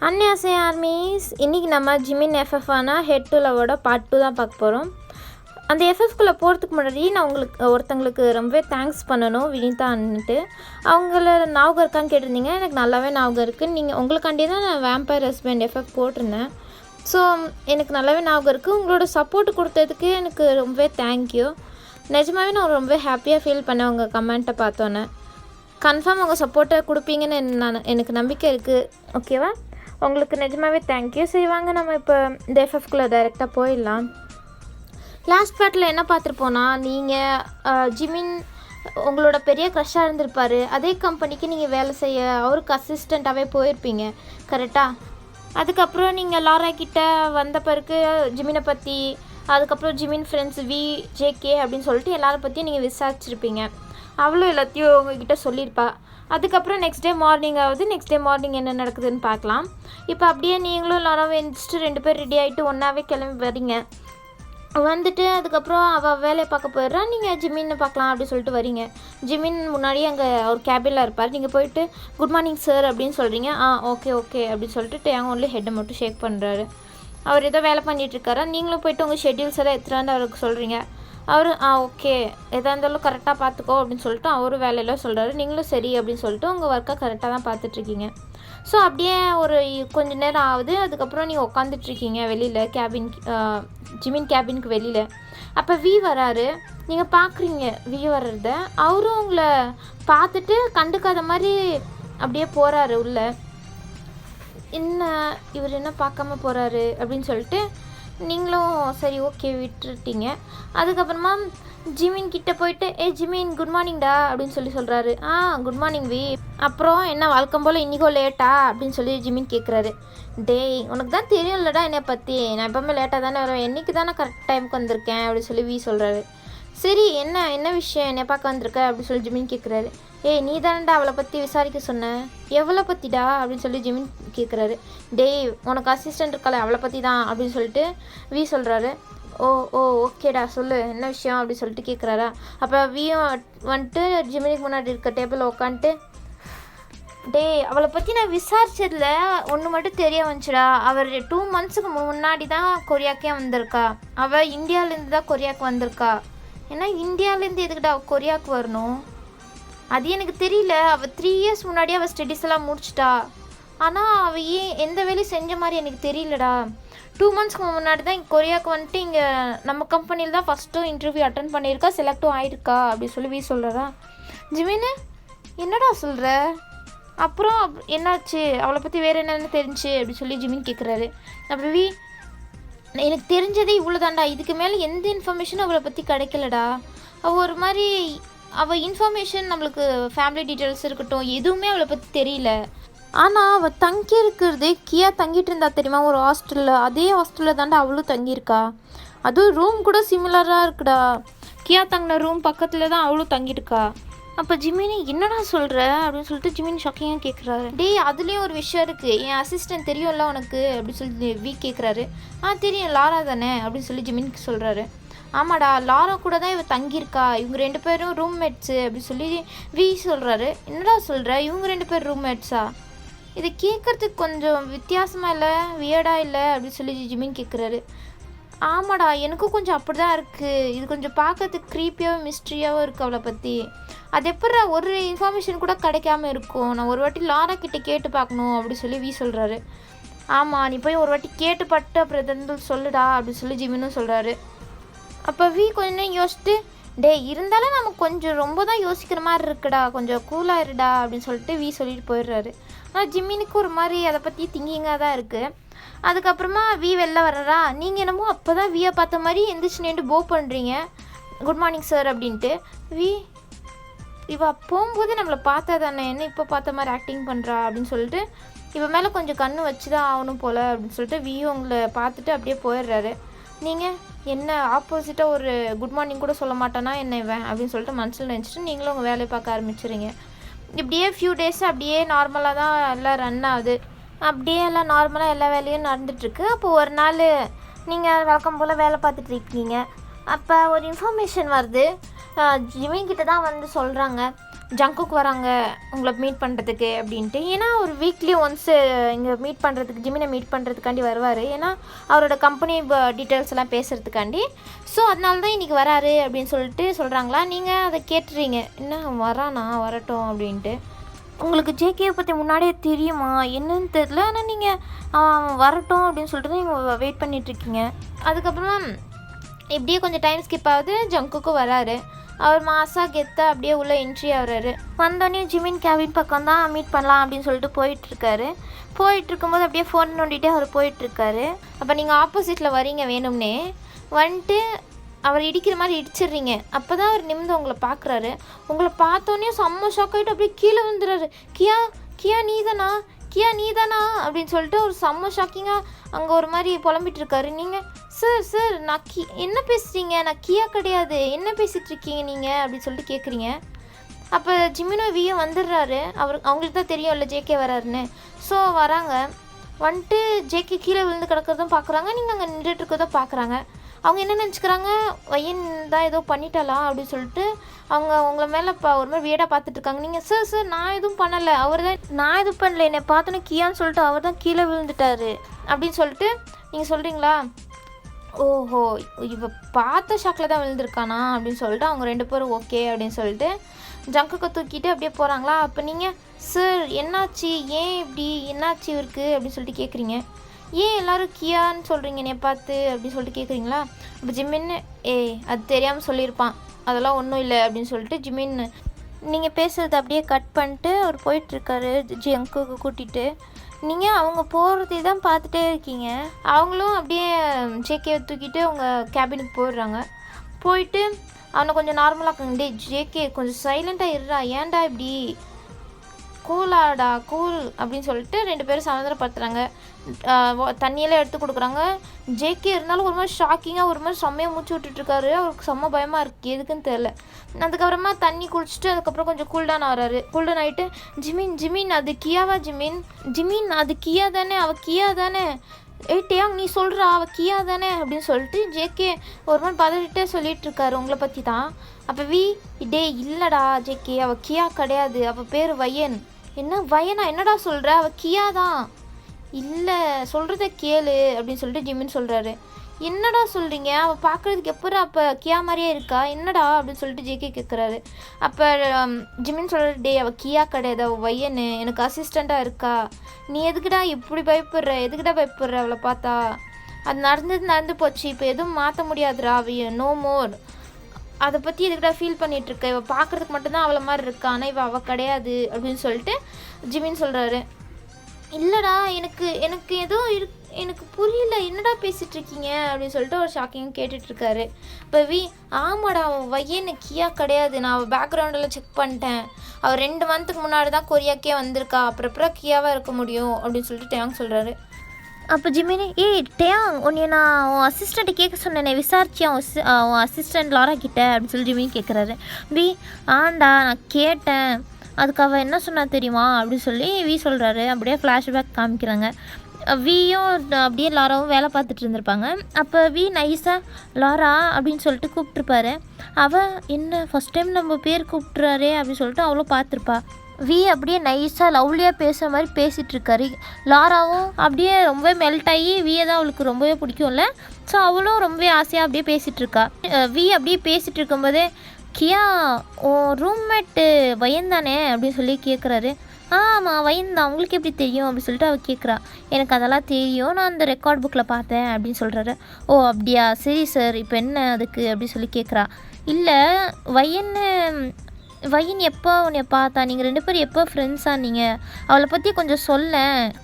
அன்னியாசே armies. இன்றைக்கி நம்ம Jimin எஃப்எஃப்னா head to லவோட part 2 தான் பார்க்க போகிறோம். அந்த எஃப்எஃப்குள்ளே போகிறதுக்கு முன்னாடி நான் ஒருத்தங்களுக்கு ரொம்பவே தேங்க்ஸ் பண்ணணும், வினிதான்ட்டு. அவங்கள ஞாபகம் இருக்கான்னு கேட்டிருந்தீங்க. எனக்கு நல்லாவே ஞாபகம் இருக்குது. நீங்கள் உங்களுக்காண்டி தான் நான் வேம்பயர் ஹஸ்பண்ட் எஃப்எஃப் போட்டிருந்தேன். ஸோ எனக்கு நல்லாவே ஞாபகம் இருக்குது. உங்களோட சப்போர்ட் கொடுத்ததுக்கு எனக்கு ரொம்பவே தேங்க்யூ. நிஜமாகவே நான் ரொம்பவே ஹாப்பியாக ஃபீல் பண்ணேன் உங்கள் கமெண்ட்டை பார்த்தோன்னே. கன்ஃபார்ம் உங்கள் சப்போர்ட்டை கொடுப்பீங்கன்னு எனக்கு நம்பிக்கை இருக்குது. ஓகேவா? உங்களுக்கு நிஜமாகவே தேங்க்யூ. சரி வாங்க நம்ம இப்போ இந்த எஃப்எஃப்குள்ளே டைரெக்டாக போயிடலாம். லாஸ்ட் பார்ட்டில் என்ன பார்த்துருப்போன்னா, நீங்கள் ஜிமின் உங்களோட பெரிய க்ரஷ்ஷாக இருந்திருப்பார். அதே கம்பெனிக்கு நீங்கள் வேலை செய்ய அவருக்கு அசிஸ்டண்ட்டாகவே போயிருப்பீங்க, கரெக்டாக? அதுக்கப்புறம் நீங்கள் லாரா கிட்டே வந்த பிறகு ஜிமினை பற்றி, அதுக்கப்புறம் ஜிமின் ஃப்ரெண்ட்ஸ் ஜேகே அப்படின்னு சொல்லிட்டு எல்லாரை பற்றியும் நீங்கள் விசாரிச்சிருப்பீங்க. அவளும் எல்லாத்தையும் உங்ககிட்ட சொல்லியிருப்பா. அதுக்கப்புறம் நெக்ஸ்ட் டே மார்னிங் என்ன நடக்குதுன்னு பார்க்கலாம். இப்போ அப்படியே நீங்களும் லாராவை எழுந்திரிச்சிட்டு 2 பேர் ரெடி ஆகிட்டு ஒன்றாவே கிளம்பி வரீங்க. வந்துட்டு அதுக்கப்புறம் அவள் வேலையை பார்க்க போயிடுறா. நீங்கள் ஜிமின்னு பார்க்கலாம் அப்படி சொல்லிட்டு வரீங்க. ஜிமின் முன்னாடியே அங்கே ஒரு கேபினில் இருப்பார். நீங்கள் போயிட்டு குட் மார்னிங் சார் அப்படின்னு சொல்கிறீங்க. ஓகே அப்படின்னு சொல்லிட்டு டேங்க ஒன்லி ஹெட்டை மட்டும் ஷேக் பண்ணுறாரு. அவர் ஏதோ வேலை பண்ணிகிட்ருக்காரா. நீங்களும் போய்ட்டு உங்கள் ஷெட்யூல்ஸ் எல்லாம் எடுத்துகிட்டு அவருக்கு சொல்கிறீங்க. அவர் ஓகே எதாக இருந்தாலும் கரெக்டாக பார்த்துக்கோ அப்படின்னு சொல்லிட்டு அவரும் வேலையெல்லாம் சொல்கிறாரு. நீங்களும் சரி அப்படின்னு சொல்லிட்டு உங்கள் ஒர்க்கை கரெக்டாக தான் பார்த்துட்ருக்கீங்க. ஸோ அப்படியே ஒரு கொஞ்சம் நேரம் ஆகுது. அதுக்கப்புறம் நீங்கள் உட்காந்துட்ருக்கீங்க வெளியில் ஜிமின் கேபினுக்கு வெளியில். அப்போ வராரு. நீங்கள் பார்க்குறீங்க வர்றத. அவரும் உங்களை பார்த்துட்டு கண்டுக்காத மாதிரி அப்படியே போகிறாரு உள்ளே. இவர் என்ன பார்க்காம போகிறாரு அப்படின்னு சொல்லிட்டு நீங்களும் சரி ஓகே விட்டுட்டீங்க. அதுக்கப்புறமா ஜிமின் கிட்டே போயிட்டு ஜிமின் குட் மார்னிங்டா அப்படின்னு சொல்கிறாரு. குட் மார்னிங் அப்புறம் என்ன வழக்கம் போல் இன்றைக்கோ லேட்டா அப்படின்னு சொல்லி ஜிமின் கேட்குறாரு. டேய் உனக்கு தான் தெரியும்லடா என்னை பற்றி, நான் எப்போவுமே லேட்டாக தானே வருவேன், என்றைக்கு தான் நான் கரெக்ட் டைமுக்கு வந்திருக்கேன் அப்படின்னு சொல்லி சொல்கிறாரு. சரி என்ன விஷயம் என்னை பார்க்க வந்திருக்க அப்படின்னு சொல்லி ஜிமின் கேட்குறாரு. நீ தானடா அவளை பற்றி விசாரிக்க சொன்ன, எவ்வளோ பற்றிடா அப்படின்னு சொல்லி ஜிமின் கேட்குறாரு. டேய் உனக்கு அசிஸ்டண்ட் இருக்காளே அவளை பற்றி தான் அப்படின்னு சொல்லிட்டு சொல்கிறாரு. ஓகேடா சொல்லு என்ன விஷயம் அப்படின்னு சொல்லிட்டு கேட்குறாரா. அப்போ வந்துட்டு ஜிமினுக்கு முன்னாடி இருக்க டேபிளில் உட்காந்துட்டு டேய் அவளை பற்றி நான் விசாரிச்சதில் ஒன்று மட்டும் தெரிய வந்துச்சுடா. அவர் 2 monthsக்கு முன்னாடி தான் கொரியாக்கே வந்திருக்கா. அவள் இந்தியாவிலேருந்து தான் கொரியாவுக்கு வந்திருக்கா. ஏன்னா இந்தியாவிலேருந்து எதுக்கிட்ட அவள் கொரியாவுக்கு வரணும், அது எனக்கு தெரியல. அவள் 3 years முன்னாடி அவள் ஸ்டடீஸ் எல்லாம் முடிச்சிட்டா. ஆனால் அவள் எந்த வேலையும் செஞ்ச மாதிரி எனக்கு தெரியலடா. 2 monthsக்கு முன்னாடி தான் இங்கே கொரியாவுக்கு வந்துட்டு இங்கே நம்ம கம்பெனியில் தான் ஃபஸ்ட்டும் இன்டர்வியூ அட்டன் பண்ணியிருக்கா, செலக்டும் ஆகிருக்கா அப்படி சொல்லி சொல்கிறா. ஜிமின்னு என்னடா சொல்கிற, அப்புறம் என்னாச்சு அவளை பற்றி வேறு என்னென்னு தெரிஞ்சு அப்படி சொல்லி ஜிமின் கேட்குறாரு. அப்போ எனக்கு தெரிஞ்சதே இவ்வளோ தாண்டா, இதுக்கு மேலே எந்த இன்ஃபர்மேஷனும் அவளை பற்றி கிடைக்கலடா. அவள் ஒரு மாதிரி அவள் இன்ஃபர்மேஷன் நம்மளுக்கு ஃபேமிலி டீட்டெயில்ஸ் இருக்கட்டும் எதுவுமே அவளை பற்றி தெரியல. ஆனால் அவள் தங்கி இருக்கிறது கியா தங்கிட்டு இருந்தா தெரியுமா ஒரு ஹாஸ்டலில், அதே ஹாஸ்டலில் தாண்டா அவளும் தங்கியிருக்கா. அதுவும் ரூம் கூட சிமிலராக இருக்குடா. கியா தங்கின ரூம் பக்கத்தில் தான் அவளும் தங்கியிருக்கா. அப்போ ஜிமினி என்னடா சொல்கிற அப்படின்னு சொல்லிட்டு ஜிமின் ஷாக்கிங்காக கேட்குறாரு. டேய் அதுலேயும் ஒரு விஷயம் இருக்குது, என் அசிஸ்டன்ட் தெரியும்ல உனக்கு அப்படின்னு சொல்லி கேட்குறாரு. தெரியும் லாரா தானே அப்படின்னு சொல்லி ஜிமினுக்கு சொல்கிறாரு. ஆமாடா லாரா கூட தான் இவள் தங்கியிருக்கா, இவங்க 2 பேரும் ரூம்மேட்ஸு அப்படின்னு சொல்லி சொல்கிறாரு. என்னடா சொல்கிற, இவங்க 2 பேர் ரூம்மேட்ஸா? இது கேட்குறதுக்கு கொஞ்சம் வித்தியாசமாக இல்லை, வியர்டாக இல்லை அப்படின்னு சொல்லி ஜிமின் கேட்குறாரு. ஆமாடா எனக்கும் கொஞ்சம் அப்படி தான் இருக்குது, இது கொஞ்சம் பார்க்கறதுக்கு க்ரீப்பியாகவும் மிஸ்ட்ரியாகவும் இருக்குது அவளை பற்றி. அது எப்படி ஒரு இன்ஃபர்மேஷன் கூட கிடைக்காம இருக்கும், நான் ஒரு வாட்டி லாரா கிட்டே கேட்டு பார்க்கணும் அப்படி சொல்லி சொல்கிறாரு. ஆமாம் நீ போய் ஒரு வாட்டி கேட்டு பட்டு அப்புறம் எதாவது சொல்லுடா அப்படின்னு சொல்லி ஜிமினும் சொல்கிறாரு. அப்போ கொஞ்சம் யோசிச்சுட்டு இருந்தாலும் நம்ம கொஞ்சம் ரொம்ப தான் யோசிக்கிற மாதிரி இருக்குடா, கொஞ்சம் கூலாக இருடா அப்படின்னு சொல்லிட்டு சொல்லிட்டு போயிடுறாரு. ஆனால் ஜிமினுக்கு ஒரு மாதிரி அதை பற்றி திங்கிங்காக தான் இருக்குது. அதுக்கப்புறமா வெளில வர்றா. நீங்கள் என்னமோ அப்போ தான் பார்த்த மாதிரி எந்திரிச்சு நின்று போ பண்ணுறீங்க, குட் மார்னிங் சார் அப்படின்ட்டு. இவள் போகும்போது நம்மளை பார்த்தா தானே என்ன இப்போ பார்த்த மாதிரி ஆக்டிங் பண்ணுறா அப்படின்னு சொல்லிட்டு இவன் மேலே கொஞ்சம் கண்ணு வச்சு தான் ஆகணும் போல் அப்படின்னு சொல்லிட்டு உங்களை பார்த்துட்டு அப்படியே போயிடுறாரு. நீங்கள் என்ன ஆப்போசிட்டாக ஒரு குட் மார்னிங் கூட சொல்ல மாட்டானா என்ன இவன் அப்படின்னு சொல்லிட்டு மனசில் நினச்சிட்டு நீங்களும் உங்கள் வேலையை பார்க்க ஆரம்பிச்சிடுங்க. இப்படியே ஃபியூ டேஸ் அப்படியே நார்மலாக தான் எல்லாம் ரன் ஆகுது. அப்படியே எல்லாம் நார்மலாக எல்லா வேலையும் நடந்துகிட்ருக்கு. அப்போ ஒரு நாள் நீங்கள் வழக்கம் போல் வேலை பார்த்துட்ருக்கீங்க. அப்போ ஒரு இன்ஃபர்மேஷன் வருது. ஜிமின் கிட்ட தான் வந்து சொல்கிறாங்க. ஜங்குக் வராங்க உங்களை மீட் பண்ணுறதுக்கு அப்படின்ட்டு. ஏன்னா ஒரு வீக்லி ஒன்ஸு இங்கே மீட் பண்ணுறதுக்கு ஜிமினை மீட் பண்ணுறதுக்காண்டி வருவார். ஏன்னா அவரோட கம்பெனி டீட்டெயில்ஸ் எல்லாம் பேசுகிறதுக்காண்டி. ஸோ அதனால தான் இன்றைக்கி வராரு அப்படின்னு சொல்லிட்டு சொல்கிறாங்களா. நீங்கள் அதை கேட்டுறீங்க, என்ன வரானா வரட்டும் அப்படின்ட்டு. உங்களுக்கு ஜேகேவை பற்றி முன்னாடியே தெரியுமா என்னன்னு தெரில, ஆனால் நீங்கள் வரட்டும் அப்படின்னு சொல்லிட்டு தான் நீங்கள் வெயிட் பண்ணிகிட்ருக்கீங்க. அதுக்கப்புறமா இப்படியே கொஞ்சம் டைம் ஸ்கிப் ஆகுது. ஜங்குக்கும் வராரு. அவர் மாசாக கெத்தாக அப்படியே உள்ளே என்ட்ரி ஆகிறாரு. வந்தோடனே ஜிமின் கேபின் பக்கம் தான் மீட் பண்ணலாம் அப்படின்னு சொல்லிட்டு போயிட்டுருக்காரு. போயிட்டுருக்கும்போது அப்படியே ஃபோன் நோண்டிகிட்டே அவர் போயிட்டுருக்காரு. அப்போ நீங்கள் ஆப்போசிட்டில் வரீங்க வேணும்னே வந்துட்டு அவர் இடிக்கிற மாதிரி இடிச்சிடுறீங்க. அப்போ தான் அவர் நிமிந்து உங்களை பார்க்குறாரு. உங்களை பார்த்தோன்னே செம்ம ஷாக் ஆகிட்டு அப்படியே கீழே வந்துடுறாரு. கியா கியா நீதானா கியா நீதானா அப்படின்னு சொல்லிட்டு ஒரு செம்ம ஷாக்கிங்காக அங்கே ஒரு மாதிரி புலம்பிட்டு இருக்காரு. நீங்கள் சார் நான் என்ன பேசுகிறீங்க, நான் கியா கிடையாது, என்ன பேசிகிட்ருக்கீங்க நீங்கள் அப்படின்னு சொல்லிட்டு கேட்குறீங்க. அப்போ ஜிமினோ வியும் வந்துடுறாரு. அவங்களுக்கு தான் தெரியும் இல்லை ஜேகே வராருன்னு. ஸோ வராங்க. வந்துட்டு ஜேகே கீழே விழுந்து கிடக்கிறதும் பார்க்குறாங்க, நீங்கள் அங்கே நின்றுட்டு இருக்கிறதும் பார்க்குறாங்க. அவங்க என்ன நினச்சிக்கிறாங்க, வையன் தான் ஏதோ பண்ணிட்டாலாம் அப்படின்னு சொல்லிட்டு அவங்க உங்களை மேலே ஒரு மாதிரி வீடாக பார்த்துட்ருக்காங்க. நீங்கள் சார் நான் எதுவும் பண்ணலை, அவர் தான் நான் எதுவும் பண்ணலை, என்னை பார்த்தோன்னே கியான்னு சொல்லிட்டு அவர் தான் கீழே விழுந்துட்டாரு அப்படின்னு சொல்லிட்டு நீங்கள் சொல்கிறீங்களா. ஓஹோ இவ பார்த்த ஷாக்கில் தான் விழுந்திருக்கானா அப்படின்னு சொல்லிட்டு அவங்க 2 பேரும் ஓகே அப்படின்னு சொல்லிட்டு ஜங்குக்கை தூக்கிட்டு அப்படியே போகிறாங்களா. அப்போ நீங்கள் சார் என்னாச்சு, ஏன் இப்படி என்னாச்சு இவருக்கு அப்படின்னு சொல்லிட்டு கேட்குறீங்க. ஏன் எல்லோரும் கியான்னு சொல்கிறீங்க என்னை பார்த்து அப்படின்னு சொல்லிட்டு கேட்குறீங்களா. அப்போ ஜிமின்னு அது தெரியாமல் சொல்லியிருப்பான், அதெல்லாம் ஒன்றும் இல்லை அப்படின்னு சொல்லிட்டு ஜிமின் நீங்கள் பேசுகிறது அப்படியே கட் பண்ணிட்டு அவர் போயிட்டுருக்காரு ஜங்குக்கு கூட்டிகிட்டு. நீங்கள் அவங்க போகிறதே தான் பார்த்துட்டே இருக்கீங்க. அவங்களும் அப்படியே ஜேகேவை தூக்கிட்டு அவங்க கேபினுக்கு போயிடுறாங்க. போயிட்டு அவனை கொஞ்சம் நார்மலாக டே ஜேகே கொஞ்சம் சைலண்ட்டாக இருறா, ஏன்டா இப்படி கூலாடா கூல் அப்படின்னு சொல்லிட்டு 2 பேரும் சமாதானப்படுத்துகிறாங்க. தண்ணியெல்லாம் எடுத்து கொடுக்குறாங்க. ஜேகே இருந்தாலும் ஒரு மாதிரி ஷாக்கிங்காக ஒரு மாதிரி செம்மையாக மூச்சு விட்டுட்ருக்காரு. அவருக்கு செம்ம பயமாக இருக்குது, எதுக்குன்னு தெரில. அதுக்கப்புறமா தண்ணி குடிச்சிட்டு அதுக்கப்புறம் கொஞ்சம் கூல்டான் ஆகிறாரு. கூல்டான் ஆகிட்டு ஜிமின் அது கியாவா ஜிமின் அது கியா தானே, அவள் கியா தானே, டேயாங் நீ சொல்கிறா அவள் கியா தானே அப்படின்னு சொல்லிட்டு ஜேகே ஒரு மாதிரி பதறிட்டே சொல்லிகிட்டு இருக்காரு உங்களை பற்றி தான். அப்போ இல்லைடா ஜேகே, அவள் கியா கிடையாது, அவள் பேர் வயன். என்ன வயனா, என்னடா சொல்கிற, அவள் கியா தான். இல்லை சொல்கிறத கேளு அப்படின்னு சொல்லிட்டு ஜிமின் சொல்கிறாரு. என்னடா சொல்கிறீங்க, அவள் பார்க்குறதுக்கு எப்போ அப்போ கியா மாதிரியே இருக்கா, என்னடா அப்படின்னு சொல்லிட்டு ஜேகே கேட்குறாரு. அப்போ ஜிமின் சொல்கிறாரு, அவள் கியா கிடையாது, அவள் வையனு, எனக்கு அசிஸ்டண்ட்டாக இருக்கா, நீ எதுக்குடா இப்படி எதுக்குடா பயப்படுற அவளை பார்த்தா, அது நடந்து போச்சு, இப்போ எதுவும் மாற்ற முடியாதுடா, நோ மோர், அதை பற்றி எதுக்குடா ஃபீல் பண்ணிகிட்ருக்க, இவள் பார்க்குறதுக்கு மட்டும்தான் அவளை மாதிரி இருக்கா, ஆனால் அவள் கிடையாது அப்படின்னு சொல்லிட்டு ஜிமின் சொல்கிறாரு. இல்லைடா எனக்கு ஏதோ எனக்கு புரியல, என்னடா பேசிகிட்ருக்கீங்க அப்படின்னு சொல்லிட்டு ஒரு ஷாக்கிங் கேட்டுட்ருக்காரு. இப்போ ஆமாடா அவன் வையன்னு கியா கிடையாது, நான் அவள் பேக்ரவுண்டெல்லாம் செக் பண்ணிட்டேன், அவள் 2 மந்த்துக்கு முன்னாடி தான் கொரியாக்கே வந்திருக்கா, அப்புறம் கியாவாக இருக்க முடியும் அப்படின்னு சொல்லிட்டு டேயாங் சொல்கிறாரு. அப்போ ஜிமினி டேயாங் உன்னை நான் உன் அசிஸ்டண்ட்டை கேட்க சொன்னேனே, விசாரிச்சியா உன் அசிஸ்டண்ட் லாரா கிட்ட அப்படின்னு சொல்லி ஜிமினி கேட்குறாரு. ஆண்டா நான் கேட்டேன், அதுக்கு அவள் என்ன சொன்னா தெரியுமா அப்படின்னு சொல்லி சொல்கிறாரு. அப்படியே ஃப்ளாஷ்பேக் காமிக்கிறாங்க. வியும் அப்படியே லாராவும் வேலை பார்த்துட்டு இருந்திருப்பாங்க. அப்போ நைஸாக லாரா அப்படின்னு சொல்லிட்டு கூப்பிட்ருப்பாரு. அவள் என்ன ஃபஸ்ட் டைம் நம்ம பேர் கூப்பிட்றாரே அப்படின்னு சொல்லிட்டு அவளும் பார்த்துருப்பா. அப்படியே நைஸாக லவ்லியாக பேசுகிற மாதிரி பேசிகிட்ருக்காரு. லாராவும் அப்படியே ரொம்ப மெல்ட் ஆகி தான் அவளுக்கு ரொம்பவே பிடிக்கும்ல. ஸோ அவளும் ரொம்பவே ஆசையாக அப்படியே பேசிகிட்ருக்கா. அப்படியே பேசிகிட்டு இருக்கும்போதே கியா உன் ரூம்மேட்டு வயன் தானே அப்படின்னு சொல்லி கேட்குறாரு. ஆமாம் வயன் தான், உங்களுக்கு எப்படி தெரியும் அப்படின்னு சொல்லிட்டு அவள் கேட்குறா. எனக்கு அதெல்லாம் தெரியும், நான் அந்த ரெக்கார்ட் புக்கில் பார்த்தேன் அப்படின்னு சொல்கிறாரு. ஓ அப்படியா, சரி சார், இப்போ என்ன அதுக்கு அப்படி சொல்லி கேட்குறா. இல்லை வயன் எப்போ உன்னை பார்த்தா, நீங்கள் 2 பேரும் எப்போ ஃப்ரெண்ட்ஸாக நீங்கள், அவளை பற்றி கொஞ்சம்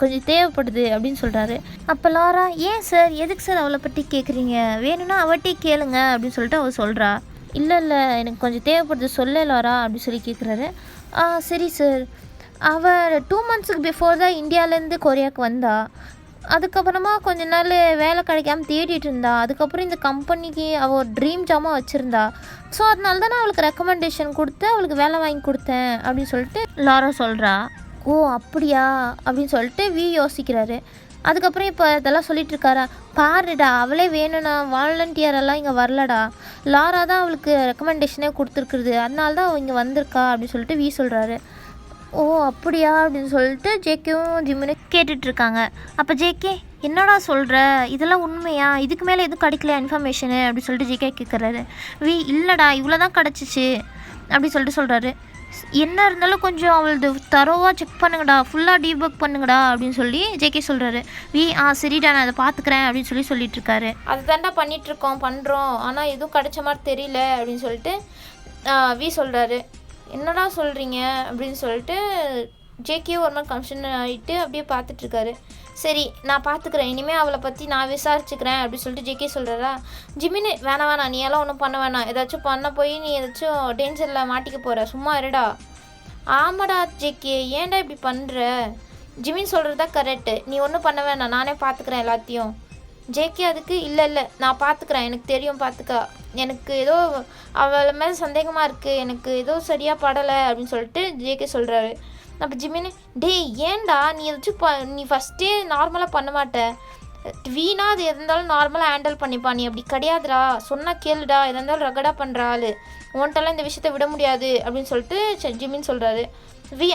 கொஞ்சம் தேவைப்படுது அப்படின்னு சொல்கிறாரு. அப்போ லாரா ஏன் சார், எதுக்கு சார் அவளை பற்றி கேட்குறீங்க, வேணும்னா அவட்டே கேளுங்க அப்படின்னு சொல்லிட்டு அவள் சொல்கிறா. இல்லை எனக்கு கொஞ்சம் தேவைப்படுது சொல்ல லாரா அப்படின்னு சொல்லி கேட்குறாரு. சரி சார், அவள் 2 மந்த்ஸுக்கு பிஃபோர் தான் இந்தியாவிலேருந்து கொரியாவுக்கு வந்தா. அதுக்கப்புறமா கொஞ்ச நாள் வேலை கிடைக்காம தேடிட்டு இருந்தா. அதுக்கப்புறம் இந்த கம்பெனிக்கு அவள் ஒரு ட்ரீம் ஜாமாக வச்சுருந்தா. ஸோ அதனால தான் நான் அவளுக்கு ரெக்கமெண்டேஷன் கொடுத்து அவளுக்கு வேலை வாங்கி கொடுத்தேன் அப்படின்னு சொல்லிட்டு லாரா சொல்கிறா. ஓ அப்படியா அப்படின்னு சொல்லிட்டு வி யோசிக்கிறாரு. அதுக்கப்புறம் இப்போ இதெல்லாம் சொல்லிட்டு இருக்காரா, பாருடா அவளே வேணும்னா வாலண்டியரெல்லாம் இங்கே வரலடா, லாரா தான் அவளுக்கு ரெக்கமெண்டேஷனே கொடுத்துருக்குறது, அதனால தான் அவள் இங்கே வந்திருக்கா அப்படின்னு சொல்லிட்டு வி சொல்கிறாரு. ஓ அப்படியா அப்படின்னு சொல்லிட்டு ஜேகேவும் ஜிம்மினும் கேட்டுட்ருக்காங்க. அப்போ ஜேகே என்னடா சொல்கிற, இதெல்லாம் உண்மையா, இதுக்கு மேலே எதுவும் கிடைக்கல இன்ஃபர்மேஷனு அப்படின்னு சொல்லிட்டு ஜேகே கேட்குறாரு. வி இல்லைடா இவ்வளோ தான் கிடச்சிச்சு அப்படின்னு சொல்லிட்டு சொல்கிறாரு. என்ன இருந்தாலும் கொஞ்சம் அவளது தரோவாக செக் பண்ணுங்கடா, ஃபுல்லாக டீபக் பண்ணுங்கடா அப்படின்னு சொல்லி ஜேகே சொல்கிறாரு. வி சரிடா நான் அதை பார்த்துக்கிறேன் அப்படின்னு சொல்லிட்டு இருக்காரு. அது தாண்டா பண்ணிகிட்ருக்கோம் பண்ணுறோம், ஆனால் எதுவும் கிடைச்ச மாதிரி தெரியல அப்படின்னு சொல்லிட்டு வி சொல்கிறாரு. என்னடா சொல்கிறீங்க அப்படின்னு சொல்லிட்டு ஜேகே ஒரு மாதிரி கன்ஃபியூஷன் ஆகிட்டு அப்படியே பார்த்துட்ருக்காரு. சரி நான் பார்த்துக்கிறேன், இனிமேல் அவளை பற்றி நான் விசாரிச்சுக்கிறேன் அப்படின்னு சொல்லிட்டு ஜேகே சொல்கிறாரா. ஜிமின்னு வேணாம் நீ எல்லாம் ஒன்றும் பண்ண வேணாம், ஏதாச்சும் பண்ண போய் நீ ஏதாச்சும் டேஞ்சரில் மாட்டிக்க போகிற, சும்மா இருடா. ஆமாடா ஜேகே ஏன்டா இப்படி பண்ணுற, ஜிமின் சொல்கிறது தான் கரெக்டு, நீ ஒன்றும் பண்ண வேணாம் நானே பார்த்துக்கிறேன் எல்லாத்தையும். ஜேகே அதுக்கு இல்லை நான் பார்த்துக்கிறேன், எனக்கு தெரியும் பார்த்துக்கா, எனக்கு ஏதோ அவளை மேலே சந்தேகமாக இருக்குது, எனக்கு ஏதோ சரியாக படலை அப்படின்னு சொல்லிட்டு ஜேகே சொல்கிறாரு. அப்போ ஜிமின்னு ஏன்டா நீ ஏதாச்சும் நீ ஃபஸ்ட்டே நார்மலாக பண்ண மாட்டேன், வீணா அது எது இருந்தாலும் நார்மலாக ஹேண்டில் பண்ணிப்பா, நீ அப்படி கிடையாதுடா, சொன்னால் கேளுடா, எதாக இருந்தாலும் ரகடாக பண்ணுற ஆள், உன்ட்டெல்லாம் இந்த விஷயத்த விட முடியாது அப்படின்னு சொல்லிட்டு ஜிமின் சொல்கிறாரு.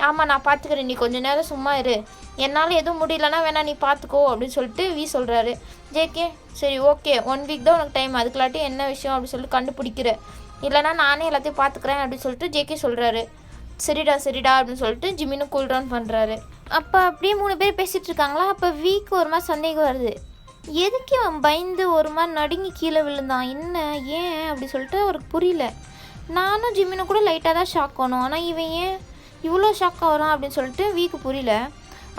ஆமாம் நான் பார்த்துக்கிறேன், நீ கொஞ்சம் நேரம் சும்மா இரு, என்னால் எதுவும் முடியலன்னா வேணா நீ பார்த்துக்கோ அப்படின்னு சொல்லிட்டு சொல்கிறாரு. ஜேகே சரி ஓகே 1 வீக் தான் உனக்கு டைம், அதுக்குள்ளாட்டி என்ன விஷயம் அப்படின்னு சொல்லிட்டு கண்டுபிடிக்கிற, இல்லைனா நானே எல்லாத்தையும் பார்த்துக்கிறேன் அப்படின்னு சொல்லிட்டு ஜேகே சொல்கிறாரு. சரிடா அப்படின்னு சொல்லிட்டு ஜிமினும் கூல் டவுன் பண்ணுறாரு. அப்போ அப்படியே 3 பேர் பேசிகிட்டு இருக்காங்களா. அப்போ வீக்கு ஒரு மாதிரி சந்தேகம் வருது, எதுக்கு அவன் பயந்து ஒரு மாதிரி நடுங்கி கீழே விழுந்தான், என்ன ஏன் அப்படி சொல்லிட்டு அவருக்கு புரியல. நானும் ஜிமினும் கூட லைட்டாக தான் ஷாக் ஆனோம், ஆனால் இவன் ஏன் இவ்வளோ ஷாக் ஆகிறான் அப்படின்னு சொல்லிட்டு வீக்கு புரியல.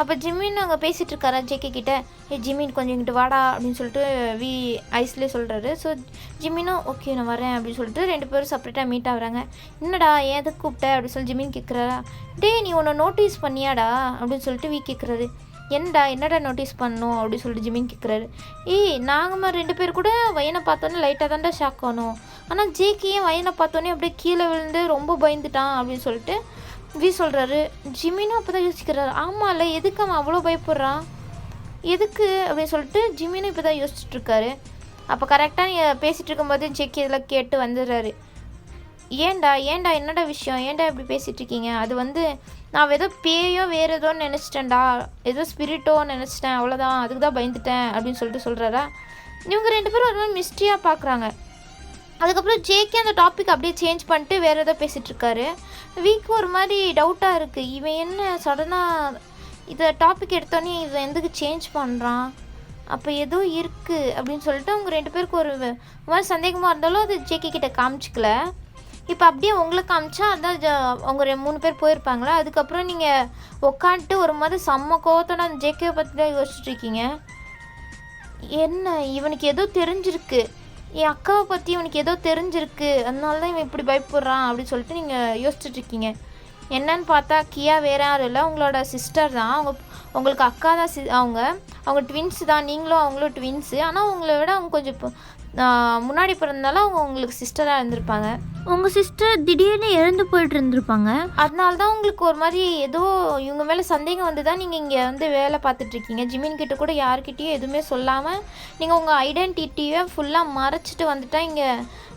அப்போ ஜிமின் அங்கே பேசிகிட்டு இருக்காரா ஜேகே கிட்ட, ஜிமின் கொஞ்சம் இங்கிட்டு வாடா அப்படின்னு சொல்லிட்டு வி ஐஸ்லேயே சொல்கிறாரு. ஸோ ஜிமினும் ஓகே நான் வரேன் அப்படின்னு சொல்லிட்டு 2 பேரும் செப்பரேட்டாக மீட் ஆகுறாங்க. என்னடா எதுக்கு கூப்பிட்ட அப்படின்னு சொல்லி ஜிமின் கேட்குறாரா. நீ உன்னை நோட்டீஸ் பண்ணியாடா அப்படின்னு சொல்லிட்டு வி கேட்குறாரு. என்னடா நோட்டீஸ் பண்ணணும் அப்படின்னு சொல்லிட்டு ஜிமின் கேட்குறாரு. நாங்கள் 2 பேர் கூட வயனை பார்த்தோன்னே லைட்டாக தான்டா ஷாக் ஆனோம், ஆனால் ஜேகேயும் வயனை பார்த்தோன்னே அப்படியே கீழே விழுந்து ரொம்ப பயந்துட்டான் அப்படின்னு சொல்லிட்டு வி சொல்கிறாரு. ஜிமினும் அப்போ தான் யோசிக்கிறாரு, ஆமாம்ல எதுக்கு அவன் அவ்வளோ பயப்படுறான் எதுக்கு அப்படின்னு சொல்லிட்டு ஜிமினும் இப்போ தான் யோசிச்சுட்ருக்காரு. அப்போ கரெக்டாக பேசிகிட்டு இருக்கும்போது ஜேகே இதெல்லாம் கேட்டு வந்துடுறாரு. ஏன்டா என்னடா விஷயம், ஏன்டா இப்படி பேசிகிட்டு இருக்கீங்க, அது நான் ஏதோ பேயோ வேறு ஏதோன்னு நினச்சிட்டேன்டா, ஏதோ ஸ்பிரிட்டோ நினச்சிட்டேன் அவ்வளோதான், அதுக்கு தான் பயந்துட்டேன் அப்படின்னு சொல்லிட்டு சொல்கிறாரா. இவங்க 2 பேரும் ஒரு மாதிரி மிஸ்ட்ரியாக பார்க்குறாங்க. அதுக்கப்புறம் ஜேகே அந்த டாபிக் அப்படியே சேஞ்ச் பண்ணிட்டு வேறு ஏதோ பேசிகிட்ருக்காரு. வீக்கு ஒரு மாதிரி டவுட்டாக இருக்குது, இவன் என்ன சடனாக இதை டாபிக் எடுத்தோன்னே இவன் எதுக்கு சேஞ்ச் பண்ணுறான், அப்போ ஏதோ இருக்குது அப்படின்னு சொல்லிட்டு அவங்க 2 பேருக்கு ஒரு மாதிரி சந்தேகமாக இருந்தாலும் அது ஜேகே கிட்ட காமிச்சிக்கல. இப்போ அப்படியே உங்களுக்கு காமிச்சா அதான் அவங்க 3 பேர் போயிருப்பாங்களா. அதுக்கப்புறம் நீங்கள் உட்காந்துட்டு ஒரு மாதிரி செம்ம கோவத்தோட அந்த ஜேகேவை பற்றி தான் யோசிச்சுட்ருக்கீங்க. என்ன இவனுக்கு ஏதோ தெரிஞ்சிருக்கு, என் அக்காவை பற்றி இவனுக்கு ஏதோ தெரிஞ்சிருக்கு, அதனால தான் இவன் இப்படி பயப்படுறான் அப்படின்னு சொல்லிட்டு நீங்கள் யோசிச்சுட்ருக்கீங்க. என்னன்னு பார்த்தா கியா வேறு யாரும் இல்லை, உங்களோட சிஸ்டர் தான், உங்களுக்கு அக்கா தான், அவங்க ட்வின்ஸு தான், நீங்களும் அவங்களும் ட்வின்ஸு, ஆனால் உங்களை விட அவங்க கொஞ்சம் முன்னாடி பிறந்தாலும் அவங்க உங்களுக்கு சிஸ்டராக இருந்திருப்பாங்க. உங்கள் சிஸ்டர் திடீர்னு இறந்து போயிட்டு இருந்திருப்பாங்க, அதனால தான் உங்களுக்கு ஒரு மாதிரி ஏதோ இவங்க மேலே சந்தேகம் வந்து தான் நீங்கள் இங்கே வேலை பார்த்துட்ருக்கீங்க. ஜிமின் கிட்ட கூட யார்கிட்டையும் எதுவுமே சொல்லாமல் நீங்கள் உங்கள் ஐடென்டிட்டியை ஃபுல்லாக மறைச்சிட்டு வந்துட்டா இங்கே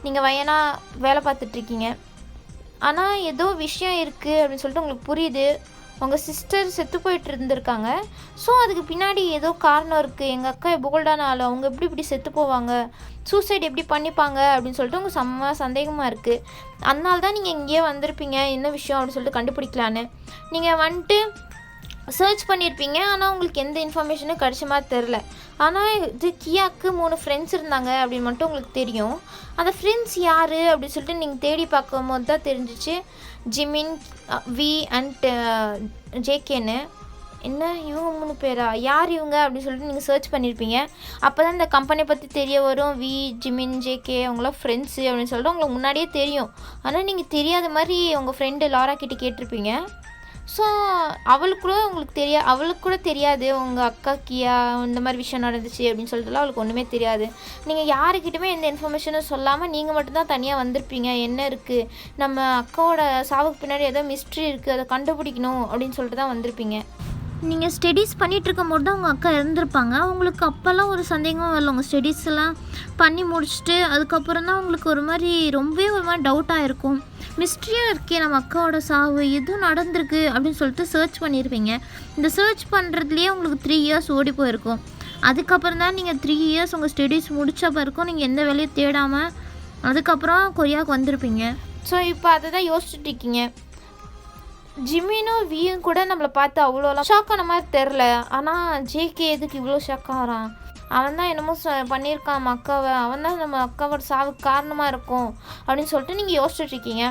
நீங்கள் வயனாக வேலை பார்த்துட்ருக்கீங்க. ஆனால் ஏதோ விஷயம் இருக்குது அப்படின்னு சொல்லிட்டு உங்களுக்கு புரியுது, உங்கள் சிஸ்டர் செத்து போயிட்டு இருந்திருக்காங்க, ஸோ அதுக்கு பின்னாடி ஏதோ காரணம் இருக்குது, எங்கள் அக்கா போல்டான ஆள், அவங்க இப்படி செத்து போவாங்க, சூசைட் எப்படி பண்ணிப்பாங்க அப்படின்னு சொல்லிட்டு உங்கள் செம்ம சந்தேகமாக இருக்குது. அதனால தான் நீங்கள் இங்கேயே வந்திருப்பீங்க, என்ன விஷயம் அப்படின்னு சொல்லிட்டு கண்டுபிடிக்கலான்னு நீங்கள் சர்ச் பண்ணியிருப்பீங்க. ஆனால் உங்களுக்கு எந்த இன்ஃபர்மேஷனும் கிடைச்ச மாதிரி தெரில. ஆனால் இது கியாவுக்கு 3 ஃப்ரெண்ட்ஸ் இருந்தாங்க அப்படின்னு மட்டும் உங்களுக்கு தெரியும். அந்த ஃப்ரெண்ட்ஸ் யார் அப்படின்னு சொல்லிட்டு நீங்கள் தேடி பார்க்கும்போது தான் தெரிஞ்சிச்சு, ஜிமின், வி அண்ட் ஜேகேன்னு. என்ன இவங்க 3 பேரா, யார் இவங்க அப்படின்னு சொல்லிட்டு நீங்கள் சர்ச் பண்ணியிருப்பீங்க. அப்போ தான் இந்த கம்பெனியை பற்றி தெரிய வரும். வி, ஜிமின், ஜேகே அவங்களாம் ஃப்ரெண்ட்ஸு அப்படின்னு சொல்லிட்டு உங்களுக்கு முன்னாடியே தெரியும். ஆனால் நீங்கள் தெரியாத மாதிரி உங்கள் ஃப்ரெண்டு லாரா கிட்டே கேட்டிருப்பீங்க. ஸோ அவளுக்கு கூட தெரியாது உங்கள் அக்கா கியா இந்த மாதிரி விஷயம் நடந்துச்சு அப்படின்னு சொல்லிட்டுலாம் அவளுக்கு ஒன்றுமே தெரியாது. நீங்கள் யாருக்கிட்டுமே எந்த இன்ஃபர்மேஷனும் சொல்லாமல் நீங்கள் மட்டும்தான் தனியாக வந்திருப்பீங்க. என்ன இருக்குது, நம்ம அக்காவோட சாவுக்கு பின்னாடி ஏதோ மிஸ்ட்ரி இருக்குது, அதை கண்டுபிடிக்கணும் அப்படின்னு சொல்லிட்டு தான் வந்திருப்பீங்க. நீங்கள் ஸ்டடீஸ் பண்ணிகிட்ருக்கும் போது தான் உங்கள் அக்கா இறந்துருப்பாங்க. உங்களுக்கு அப்போல்லாம் ஒரு சந்தேகமும் வரல. உங்கள் ஸ்டடீஸ் எல்லாம் பண்ணி முடிச்சுட்டு அதுக்கப்புறம் தான் உங்களுக்கு ஒரு மாதிரி டவுட்டாக இருக்கும். மிஸ்ட்ரியாக இருக்கே நம்ம அக்காவோட சாவு எதுவும் நடந்திருக்கு அப்படின்னு சொல்லிட்டு சர்ச் பண்ணியிருப்பீங்க. இந்த சர்ச் பண்ணுறதுலேயே உங்களுக்கு 3 இயர்ஸ் ஓடி போயிருக்கும். அதுக்கப்புறம் தான் நீங்கள் 3 இயர்ஸ் உங்கள் ஸ்டடீஸ் முடித்த பிறக்கும் நீங்கள் எந்த வேலையும் தேடாமல் அதுக்கப்புறம் கொரியாவுக்கு வந்திருப்பீங்க. ஸோ இப்போ அதை தான் யோசிச்சுட்டு இருக்கீங்க. ஜிமினும் வியும் கூட நம்மளை பார்த்து அவ்வளோலாம் ஷாக் ஆன மாதிரி தெரில. ஆனால் ஜேகே எதுக்கு இவ்வளோ ஷாக் ஆகிறான்? அவன் தான் என்னமோ பண்ணியிருக்கான் நம்ம அக்காவை, அவன் தான் நம்ம அக்காவோட சாவுக்கு காரணமாக இருக்கும் அப்படின்னு சொல்லிட்டு நீங்கள் யோசிச்சுட்ருக்கீங்க.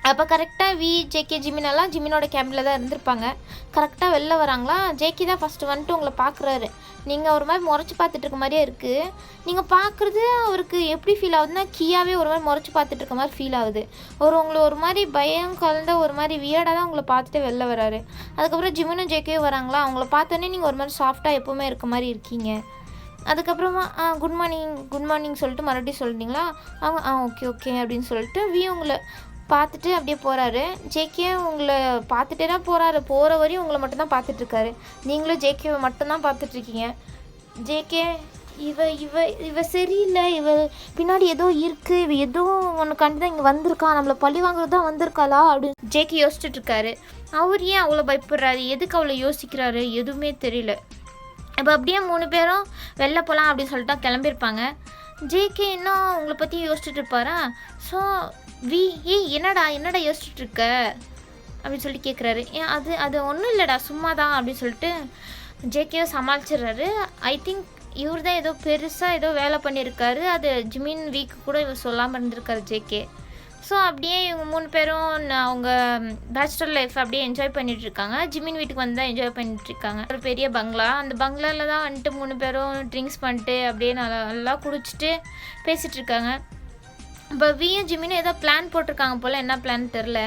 அப்போ கரெக்டாக ஜேகே ஜிமினோட கேம்பில் தான் இருந்திருப்பாங்க. கரெக்டாக வெளில வராங்களா, ஜேகே தான் ஃபஸ்ட்டு வந்துட்டு உங்களை பார்க்குறாரு. நீங்கள் ஒரு மாதிரி முறைச்சி பார்த்துட்டு இருக்க மாதிரியே இருக்குது. நீங்கள் பார்க்குறது அவருக்கு எப்படி ஃபீல் ஆகுதுன்னா, கியாவே ஒரு மாதிரி முறைச்சி பார்த்துட்டு இருக்க மாதிரி ஃபீல் ஆகுது. உங்களை ஒரு மாதிரி பயம் கலந்த ஒரு மாதிரி வியர்டாக தான் உங்களை பார்த்துட்டு வெளில வராரு. அதுக்கப்புறம் ஜிமினும் ஜேகேவும் வராங்களா, அவங்கள பார்த்தோன்னே நீங்கள் ஒரு மாதிரி சாஃப்டாக எப்போவுமே இருக்க மாதிரி இருக்கீங்க. அதுக்கப்புறமா குட் மார்னிங் சொல்லிட்டு மறுபடியும் சொல்லிட்டீங்களா, அவங்க ஓகே அப்படின்னு சொல்லிட்டு உங்களை பார்த்துட்டு அப்படியே போகிறாரு. ஜேகே உங்களை பார்த்துட்டே தான் போகிறாரு. போகிற வரையும் உங்களை மட்டும்தான் பார்த்துட்ருக்காரு. நீங்களும் ஜேகேவை மட்டும்தான் பார்த்துட்ருக்கீங்க. ஜேகே இவ சரியில்லை, இவ பின்னாடி ஏதோ இருக்குது, இவ ஏதோ ஒன்று கண்டு தான் இங்கே வந்திருக்கா, நம்மளை பழி வாங்குறது தான் வந்திருக்காளா அப்படின்னு ஜேகே யோசிச்சுட்ருக்காரு. அவர் ஏன் அவ்வளோ பயப்படுறாரு, எதுக்கு அவ்வளோ யோசிக்கிறாரு, எதுவுமே தெரியல. இப்போ அப்படியே 3 பேரும் வெளில போகலாம் அப்படின்னு சொல்லிட்டு தான் கிளம்பியிருப்பாங்க. ஜேகே இன்னும் உங்களை பற்றி யோசிச்சுட்டு இருப்பாரா. ஸோ என்னடா யோசிச்சுட்ருக்க அப்படின்னு சொல்லிட்டு கேட்குறாரு. அது ஒன்றும் இல்லைடா, சும்மா தான் அப்படின்னு சொல்லிட்டு ஜேகேவை சமாளிச்சிடுறாரு. ஐ திங்க் இவர் தான் ஏதோ பெருசாக ஏதோ வேலை பண்ணியிருக்காரு, அது ஜிமின் வீக்கு கூட இவர் சொல்லாமல் இருந்திருக்காரு ஜேகே. ஸோ அப்படியே இவங்க 3 பேரும் அவங்க பேச்சுலர் லைஃப் அப்படியே என்ஜாய் பண்ணிகிட்ருக்காங்க. ஜிமின் வீட்டுக்கு வந்து தான் என்ஜாய் பண்ணிகிட்ருக்காங்க. ஒரு பெரிய பங்களா, அந்த பங்களாவில் தான் வந்துட்டு 3 பேரும் ட்ரிங்க்ஸ் பண்ணிட்டு அப்படியே நல்லா குடிச்சிட்டு பேசிகிட்ருக்காங்க. இப்போ வியும் ஜிமினும் ஏதோ பிளான் போட்டிருக்காங்க போல், என்ன பிளான் தெரில.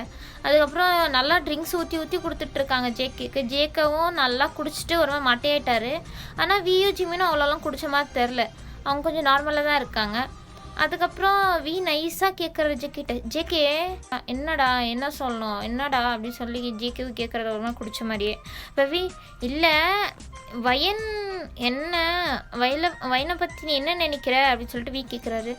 அதுக்கப்புறம் நல்லா ட்ரிங்க்ஸ் ஊற்றி கொடுத்துட்ருக்காங்க ஜேகேக்கு. ஜேகவும் நல்லா குடிச்சிட்டு ஒரு மாதிரி மட்டையாயிட்டார். ஆனால் வியும் ஜிமினும் அவ்வளோலாம் குடித்த மாதிரி தெரில, அவங்க கொஞ்சம் நார்மலாக தான் இருக்காங்க. அதுக்கப்புறம் நைஸாக கேட்குற ஜேகே என்னடா என்ன சொல்லணும் என்னடா அப்படின்னு சொல்லி ஜேகேவு கேட்குறது ஒரு மாதிரி குடித்த மாதிரியே. இப்போ இல்லை வயனை பற்றி நீ என்ன நினைக்கிற அப்படின்னு சொல்லிட்டு கேட்குறாரு.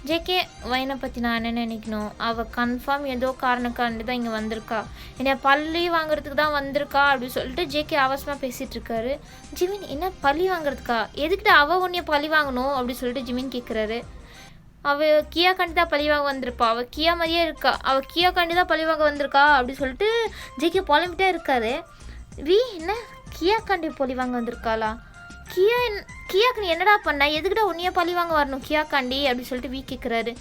ஜேகே வயனை பற்றி நான் என்ன நினைக்கணும், அவள் கன்ஃபார்ம் ஏதோ காரணக்காண்டு தான் இங்கே வந்திருக்கா, என்னை பள்ளி வாங்குறதுக்கு தான் வந்திருக்கா அப்படின்னு சொல்லிட்டு ஜேகே அவசரமாக பேசிகிட்டு இருக்காரு. ஜிமின் என்ன பள்ளி வாங்குறதுக்கா, எதுக்கிட்ட அவள் உன்னைய பழி வாங்கணும் அப்படின்னு சொல்லிட்டு ஜிமின் கேட்குறாரு. அவள் கியா கண்டி தான் பழிவாங்க வந்திருப்பா, அவள் கியா மாதிரியே இருக்கா, அவள் கியா கண்டி தான் பழிவாங்க வந்திருக்கா அப்படின்னு சொல்லிட்டு ஜேகே புலம்பிட்டே இருக்காரு. என்ன கியா கண்டி பழிவாங்க வந்திருக்காளா, கியாக்கு நீ என்னடா பண்ண, எதுக்கிட்ட உன்னைய பழிவாங்க வரணும் கியா காண்டி அப்படின்னு சொல்லிட்டு கேட்குறாரு.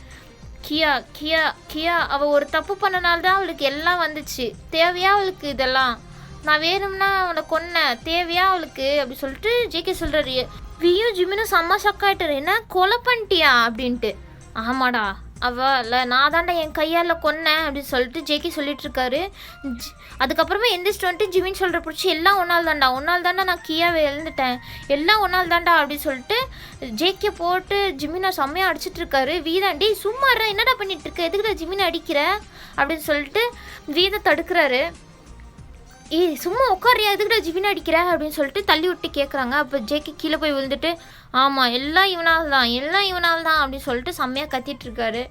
கியா அவள் ஒரு தப்பு பண்ணனால்தான் அவளுக்கு எல்லாம் வந்துச்சு, தேவையா அவளுக்கு இதெல்லாம், நான் வேணும்னா அவனை கொன்னேன், தேவையா அவளுக்கு அப்படி சொல்லிட்டு ஜேகே சொல்கிறாரு. வியும் ஜிமினும் செம்ம ஷாக்காயிட்டாரு. என்ன கொலை பண்ணிட்டியா அப்படின்ட்டு. ஆமாடா இல்லை நான் தாண்டா என் கையால் கொன்னேன் அப்படின்னு சொல்லிட்டு ஜேகே சொல்லிட்டு இருக்காரு. அதுக்கப்புறமா எந்திரிச்சிட்டு வந்துட்டு ஜிமின் சொல்கிற பிடிச்சி எல்லாம் ஒன்றால் தாண்டா நான் கியாவை எழுந்துட்டேன், எல்லாம் ஒன்றால் தாண்டா அப்படின்னு சொல்லிட்டு ஜேகே போட்டு ஜிமினை செம்மையாக அடிச்சிட்ருக்காரு. வீதாண்டி சும்மா என்னடா பண்ணிட்டு இருக்க, எதுக்குடா ஜிமினை அடிக்கிற அப்படின்னு சொல்லிட்டு வீதை தடுக்கிறாரு. சும்மா உட்காரியா, எதுக்கிட்ட ஜிமின் அடிக்கிற அப்படின்னு சொல்லிட்டு தள்ளி விட்டு கேட்குறாங்க. அப்போ ஜேகே கீழே போய் விழுந்துட்டு ஆமாம் எல்லாம் இவனால் தான் அப்படின்னு சொல்லிட்டு செம்மையாக கத்திட்டுருக்காரு.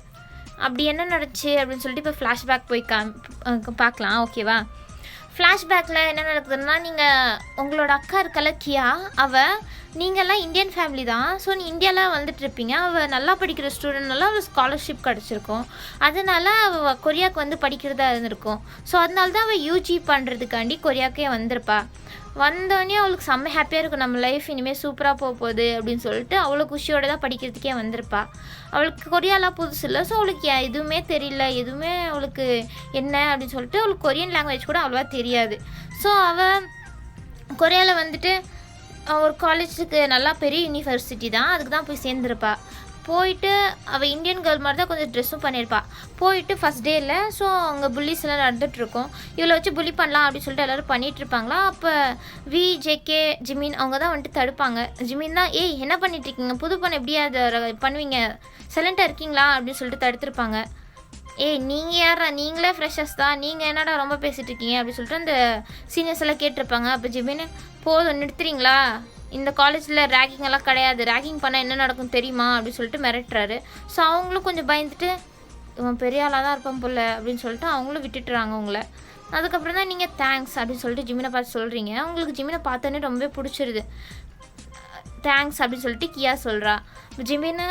அப்படி என்ன நடந்துச்சு அப்படின்னு சொல்லிட்டு இப்போ ஃப்ளாஷ்பேக் போய் பார்க்கலாம், ஓகேவா? ஃப்ளாஷ்பேக்கில் என்ன நடக்குதுன்னா, நீங்கள் உங்களோட அக்கா இருக்கல கியா, நீங்கள்லாம் இந்தியன் ஃபேமிலி தான். ஸோ நீ இந்தியாவில் வந்துட்டுருப்பீங்க. அவள் நல்லா படிக்கிற ஸ்டூடெண்ட்னால அவள் ஸ்காலர்ஷிப் கிடச்சிருக்கும், அதனால அவள் கொரியாவுக்கு வந்து படிக்கிறதா இருந்திருக்கும். ஸோ அதனால தான் அவள் யூஜி பண்ணுறதுக்காண்டி கொரியாவுக்கே வந்திருப்பா. வந்தோடனே அவளுக்கு செம்ம ஹாப்பியாக இருக்கும், நம்ம லைஃப் இனிமேல் சூப்பராக போக போகுது அப்படின்னு சொல்லிட்டு அவ்வளோ குஷியோடு தான் படிக்கிறதுக்கே வந்திருப்பா. அவளுக்கு கொரியாலாம் புதுசு இல்லை, ஸோ அவளுக்கு எதுவுமே தெரியல, எதுவுமே அவளுக்கு என்ன அப்படின்னு சொல்லிட்டு அவளுக்கு கொரியன் லாங்குவேஜ் கூட அவ்வளோவா தெரியாது. ஸோ அவள் கொரியாவில் வந்துட்டு ஒரு காலேஜுக்கு நல்லா பெரிய யூனிவர்சிட்டி தான், அதுக்கு தான் போய் சேர்ந்துருப்பா. போயிட்டு அவள் இந்தியன் கேர்ள் மாதிரி தான் கொஞ்சம் ட்ரெஸ்ஸும் பண்ணியிருப்பாள். போயிட்டு ஃபஸ்ட் டே இல்லை, ஸோ அங்கே புல்லிஸ் எல்லாம் நடந்துகிட்ருக்கோம். இவளை வச்சு புள்ளி பண்ணலாம் அப்படின்னு சொல்லிட்டு எல்லோரும் பண்ணிகிட்ருப்பாங்களா. அப்போ வி, ஜேகே, ஜிமின் அவங்க தான் வந்துட்டு தடுப்பாங்க. ஜிமின் தான் ஏய் என்ன பண்ணிகிட்ருக்கீங்க, புது பொண்ணு எப்படியா அதை பண்ணுவீங்க, சைலண்ட்டாக இருக்கீங்களா அப்படின்னு சொல்லிட்டு தடுத்துருப்பாங்க. ஏய் நீங்கள் யாரா, நீங்களே ஃப்ரெஷர்ஸ் தான், நீங்கள் என்னடா ரொம்ப பேசிகிட்டு இருக்கீங்க அப்படின்னு சொல்லிட்டு அந்த சீனியர்ஸ் எல்லாம் கேட்டிருப்பாங்க. அப்போ ஜிமின் போதும் நிறுத்துறீங்களா, இந்த காலேஜில் ரேகிங் எல்லாம் கிடையாது, ரேகிங் பண்ணால் என்ன நடக்கும் தெரியுமா அப்படின்னு சொல்லிட்டு மிரட்டுறாரு. ஸோ அவங்களும் கொஞ்சம் பயந்துட்டு இவன் பெரிய ஆளாக தான் இருப்பான் போல அப்படின்னு சொல்லிட்டு அவங்களும் விட்டுட்டுறாங்க உங்களை. அதுக்கப்புறம் தான் நீங்கள் தேங்க்ஸ் அப்படின்னு சொல்லிட்டு ஜிமினை பார்த்து சொல்கிறீங்க. உங்களுக்கு ஜிமினை பார்த்தோன்னே ரொம்பவே பிடிச்சிருது. தேங்க்ஸ் அப்படின்னு சொல்லிட்டு கியா சொல்கிறா. ஜிமின்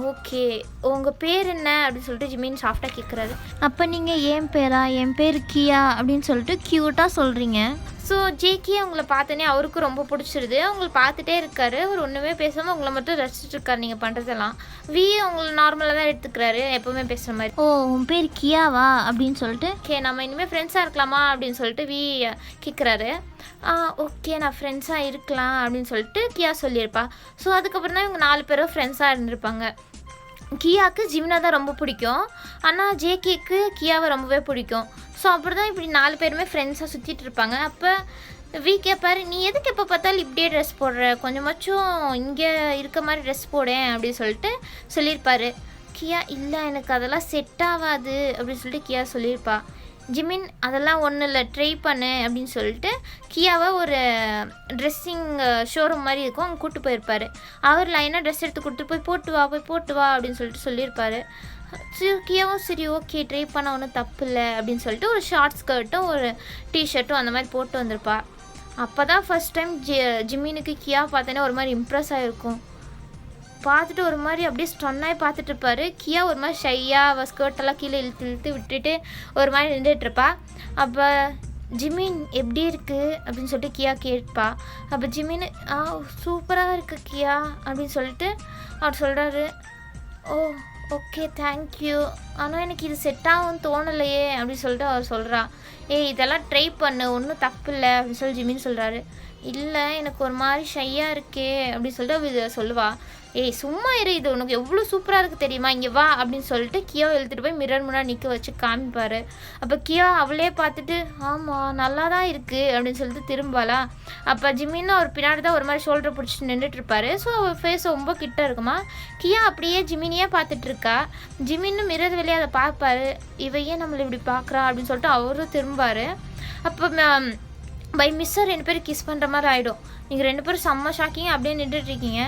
ஓகே உங்கள் பேர் என்ன அப்படின்னு சொல்லிட்டு ஜிமின் சாஃப்டாக கேட்குறாரு. அப்போ நீங்கள் என் பேரா, என் பேர் கியா அப்படின்னு சொல்லிட்டு க்யூட்டாக சொல்கிறீங்க. ஸோ ஜேகே அவங்கள பார்த்தோன்னே அவருக்கும் ரொம்ப பிடிச்சிருது. அவங்கள பார்த்துட்டே இருக்காரு. அவர் ஒன்றுமே பேசாமல் உங்களை மட்டும் ரசிச்சுட்டு இருக்காரு நீங்கள் பண்ணுறதெல்லாம். வி அவங்கள நார்மலாக தான் எடுத்துக்கிறாரு, எப்போவுமே பேசுகிற மாதிரி. ஓ உன் பேர் கியாவா அப்படின்னு சொல்லிட்டு நம்ம இனிமேல் ஃப்ரெண்ட்ஸாக இருக்கலாமா அப்படின்னு சொல்லிட்டு வி கேட்குறாரு. ஓகே நான் ஃப்ரெண்ட்ஸாக இருக்கலாம் அப்படின்னு சொல்லிட்டு கியா சொல்லியிருப்பா. ஸோ அதுக்கப்புறம் தான் இவங்க 4 பேரும் ஃப்ரெண்ட்ஸாக இருந்திருப்பாங்க. கியாவுக்கு ஜிமினா தான் ரொம்ப பிடிக்கும், ஆனால் ஜேகேக்கு கியாவை ரொம்பவே பிடிக்கும். ஸோ அப்படி தான் இப்படி 4 பேருமே ஃப்ரெண்ட்ஸாக சுற்றிட்டு இருப்பாங்க. அப்போ வி கேட்பாரு, நீ எதுக்கு எப்போ பார்த்தாலும் இப்படியே ட்ரெஸ் போடுற, கொஞ்சமாச்சும் இங்கே இருக்க மாதிரி ட்ரெஸ் போடேன் அப்படின்னு சொல்லிட்டு சொல்லியிருப்பாரு. கியா இல்லை எனக்கு அதெல்லாம் செட் ஆகாது அப்படின்னு சொல்லிட்டு கியா சொல்லியிருப்பா. ஜிமின் அதெல்லாம் ஒன்றும் இல்லை ட்ரை பண்ணு அப்படின்னு சொல்லிட்டு கியாவை ஒரு ட்ரெஸ்ஸிங் ஷோரூம் மாதிரி இருக்கும் அங்கே கூப்பிட்டு போயிருப்பார். அவர் லைனாக ட்ரெஸ் எடுத்து கொடுத்துட்டு போய் போட்டு வா அப்படின்னு சொல்லிட்டு சொல்லியிருப்பார். கியாவும் சரி ஓகே ட்ரை பண்ண ஒன்றும் தப்பு இல்லை அப்படின்னு சொல்லிட்டு ஒரு ஷார்ட் ஸ்கர்ட்டும் ஒரு டிஷர்ட்டும் அந்த மாதிரி போட்டு வந்திருப்பா. அப்போ தான் ஃபஸ்ட் டைம் ஜிமினுக்கு கியா பார்த்தோன்னே ஒரு மாதிரி இம்ப்ரெஸ் ஆகிருக்கும். பார்த்துட்டு ஒரு மாதிரி அப்படியே ஸ்டன்னாகி பார்த்துட்டு இருப்பாரு. கியா ஒரு மாதிரி ஷையாக அவள் ஸ்கர்ட்டெல்லாம் கீழே இழுத்து விட்டுட்டு ஒரு மாதிரி நின்றுட்டுருப்பா. அப்போ ஜிமின் எப்படி இருக்குது அப்படின்னு சொல்லிட்டு கியா கேட்பா. அப்போ ஜிமின் சூப்பராக இருக்குது கியா அப்படின்னு சொல்லிட்டு அவர் சொல்கிறாரு. ஓ ஓகே தேங்க்யூ, ஆனால் எனக்கு இது செட் ஆகும்னு தோணலையே அப்படின்னு சொல்லிட்டு அவர் சொல்கிறா. இதெல்லாம் ட்ரை பண்ணு ஒன்றும் தப்பு இல்லை அப்படின்னு சொல்லி ஜிமின் சொல்கிறாரு. இல்லை எனக்கு ஒரு மாதிரி ஷையாக இருக்கே அப்படின்னு சொல்லிட்டு அவ சொல்லுவா. சும்மா இரு, இது உனக்கு எவ்வளோ சூப்பராக இருக்குது தெரியுமா, இங்கே வா அப்படின்னு சொல்லிட்டு கியாவை இழுத்துட்டு போய் மிரர் முன்னாடி நிற்க வச்சு காமிப்பார். அப்போ கியா அவளே பார்த்துட்டு ஆமாம் நல்லா தான் இருக்குது அப்படின்னு சொல்லிட்டு திரும்பாளா. அப்போ ஜிமின்னு அவர் பின்னாடி தான் ஒரு மாதிரி ஷோல்டர் பிடிச்சிட்டு நின்றுட்டுருப்பாரு. ஸோ அவர் ஃபேஸ் ரொம்ப கிட்ட இருக்குமா. கியா அப்படியே ஜிமினியே பார்த்துட்ருக்கா. ஜிமின்னு மிரர் வெளியே அதை பார்ப்பாரு. இவையே நம்மளை இப்படி பார்க்குறா அப்படின்னு சொல்லிட்டு அவரும் திரும்பார். அப்போ பை மிஸ்ஸாக 2 பேரும் கிஸ் பண்ணுற மாதிரி ஆகிடும். நீங்கள் 2 பேரும் செம்ம ஷாக்கிங்காக அப்படியே நின்றுட்டுருக்கீங்க.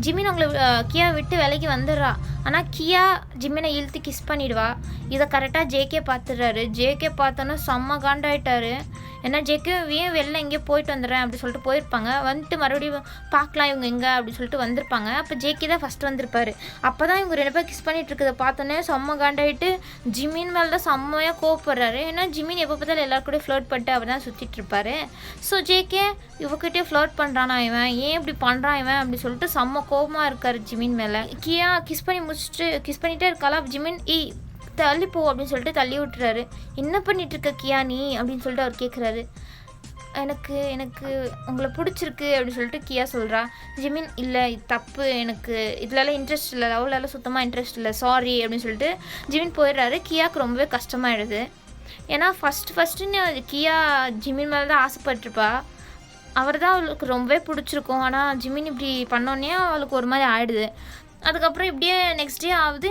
ஜிமின் உங்களை கியா விட்டு விலைக்கு வந்துடுறா. ஆனால் கியா ஜிமினை இழுத்து கிஸ் பண்ணிவிடுவா. இதை கரெக்டாக ஜேகே பார்த்துடுறாரு. ஜேகே பார்த்தோன்னா செம்ம காண்டாயிட்டாரு. ஏன்னா ஜேகே ஏன் வெளில எங்கேயோ போயிட்டு வந்துடுறேன் அப்படி சொல்லிட்டு போயிருப்பாங்க. வந்துட்டு மறுபடியும் பார்க்கலாம் இவங்க எங்கே அப்படின்னு சொல்லிட்டு வந்திருப்பாங்க. அப்போ ஜேகே தான் ஃபஸ்ட்டு வந்திருப்பாரு. அப்போ தான் இவங்க 2 பேர் கிஸ் பண்ணிட்டு இருக்கிறத பார்த்தோன்னே செம்ம காண்டாயிட்டு ஜிமின் மேலே தான் செம்மையாக கோவப்படுறாரு. ஏன்னா ஜிமின் எப்போ பார்த்தாலும் எல்லாரும் கூட ஃப்ளோட் பண்ணிட்டு அவர் தான் சுற்றிட்டு இருப்பாரு. ஸோ ஜேகே இவக்கிட்டே ஃப்ளோட் பண்ணுறானா இவன், ஏன் இப்படி பண்ணுறான் இவன் அப்படி சொல்லிட்டு செம்ம கோபமாக இருக்கார் ஜிமின் மேலே. கியா கிஸ் பண்ணிகிட்டே இருக்காளா. ஜிமின் தள்ளி போ அப்படின்னு சொல்லிட்டு தள்ளி விட்டுறாரு. என்ன பண்ணிட்டு இருக்க கியா நீ அப்படின்னு சொல்லிட்டு அவர் கேட்குறாரு. எனக்கு எனக்கு உங்களை பிடிச்சிருக்கு அப்படின்னு சொல்லிட்டு கியா சொல்கிறா. ஜிமின் இல்லை இது தப்பு, எனக்கு இதுலலாம் இன்ட்ரெஸ்ட் இல்லை, லவ்லலாம் சுத்தமாக இன்ட்ரெஸ்ட் இல்லை, சாரி அப்படின்னு சொல்லிட்டு ஜிமின் போயிடுறாரு. கியாவுக்கு ரொம்பவே கஷ்டமாயிடுது. ஏன்னா ஃபஸ்ட்டுன்னு கியா ஜிமின் மேலே தான் ஆசைப்பட்டிருப்பா. அவர் தான் அவளுக்கு ரொம்பவே பிடிச்சிருக்கும். ஆனால் ஜிமின் இப்படி பண்ணோன்னே அவளுக்கு ஒரு மாதிரி ஆகிடுது. அதுக்கப்புறம் இப்படியே நெக்ஸ்ட் டே ஆகுது.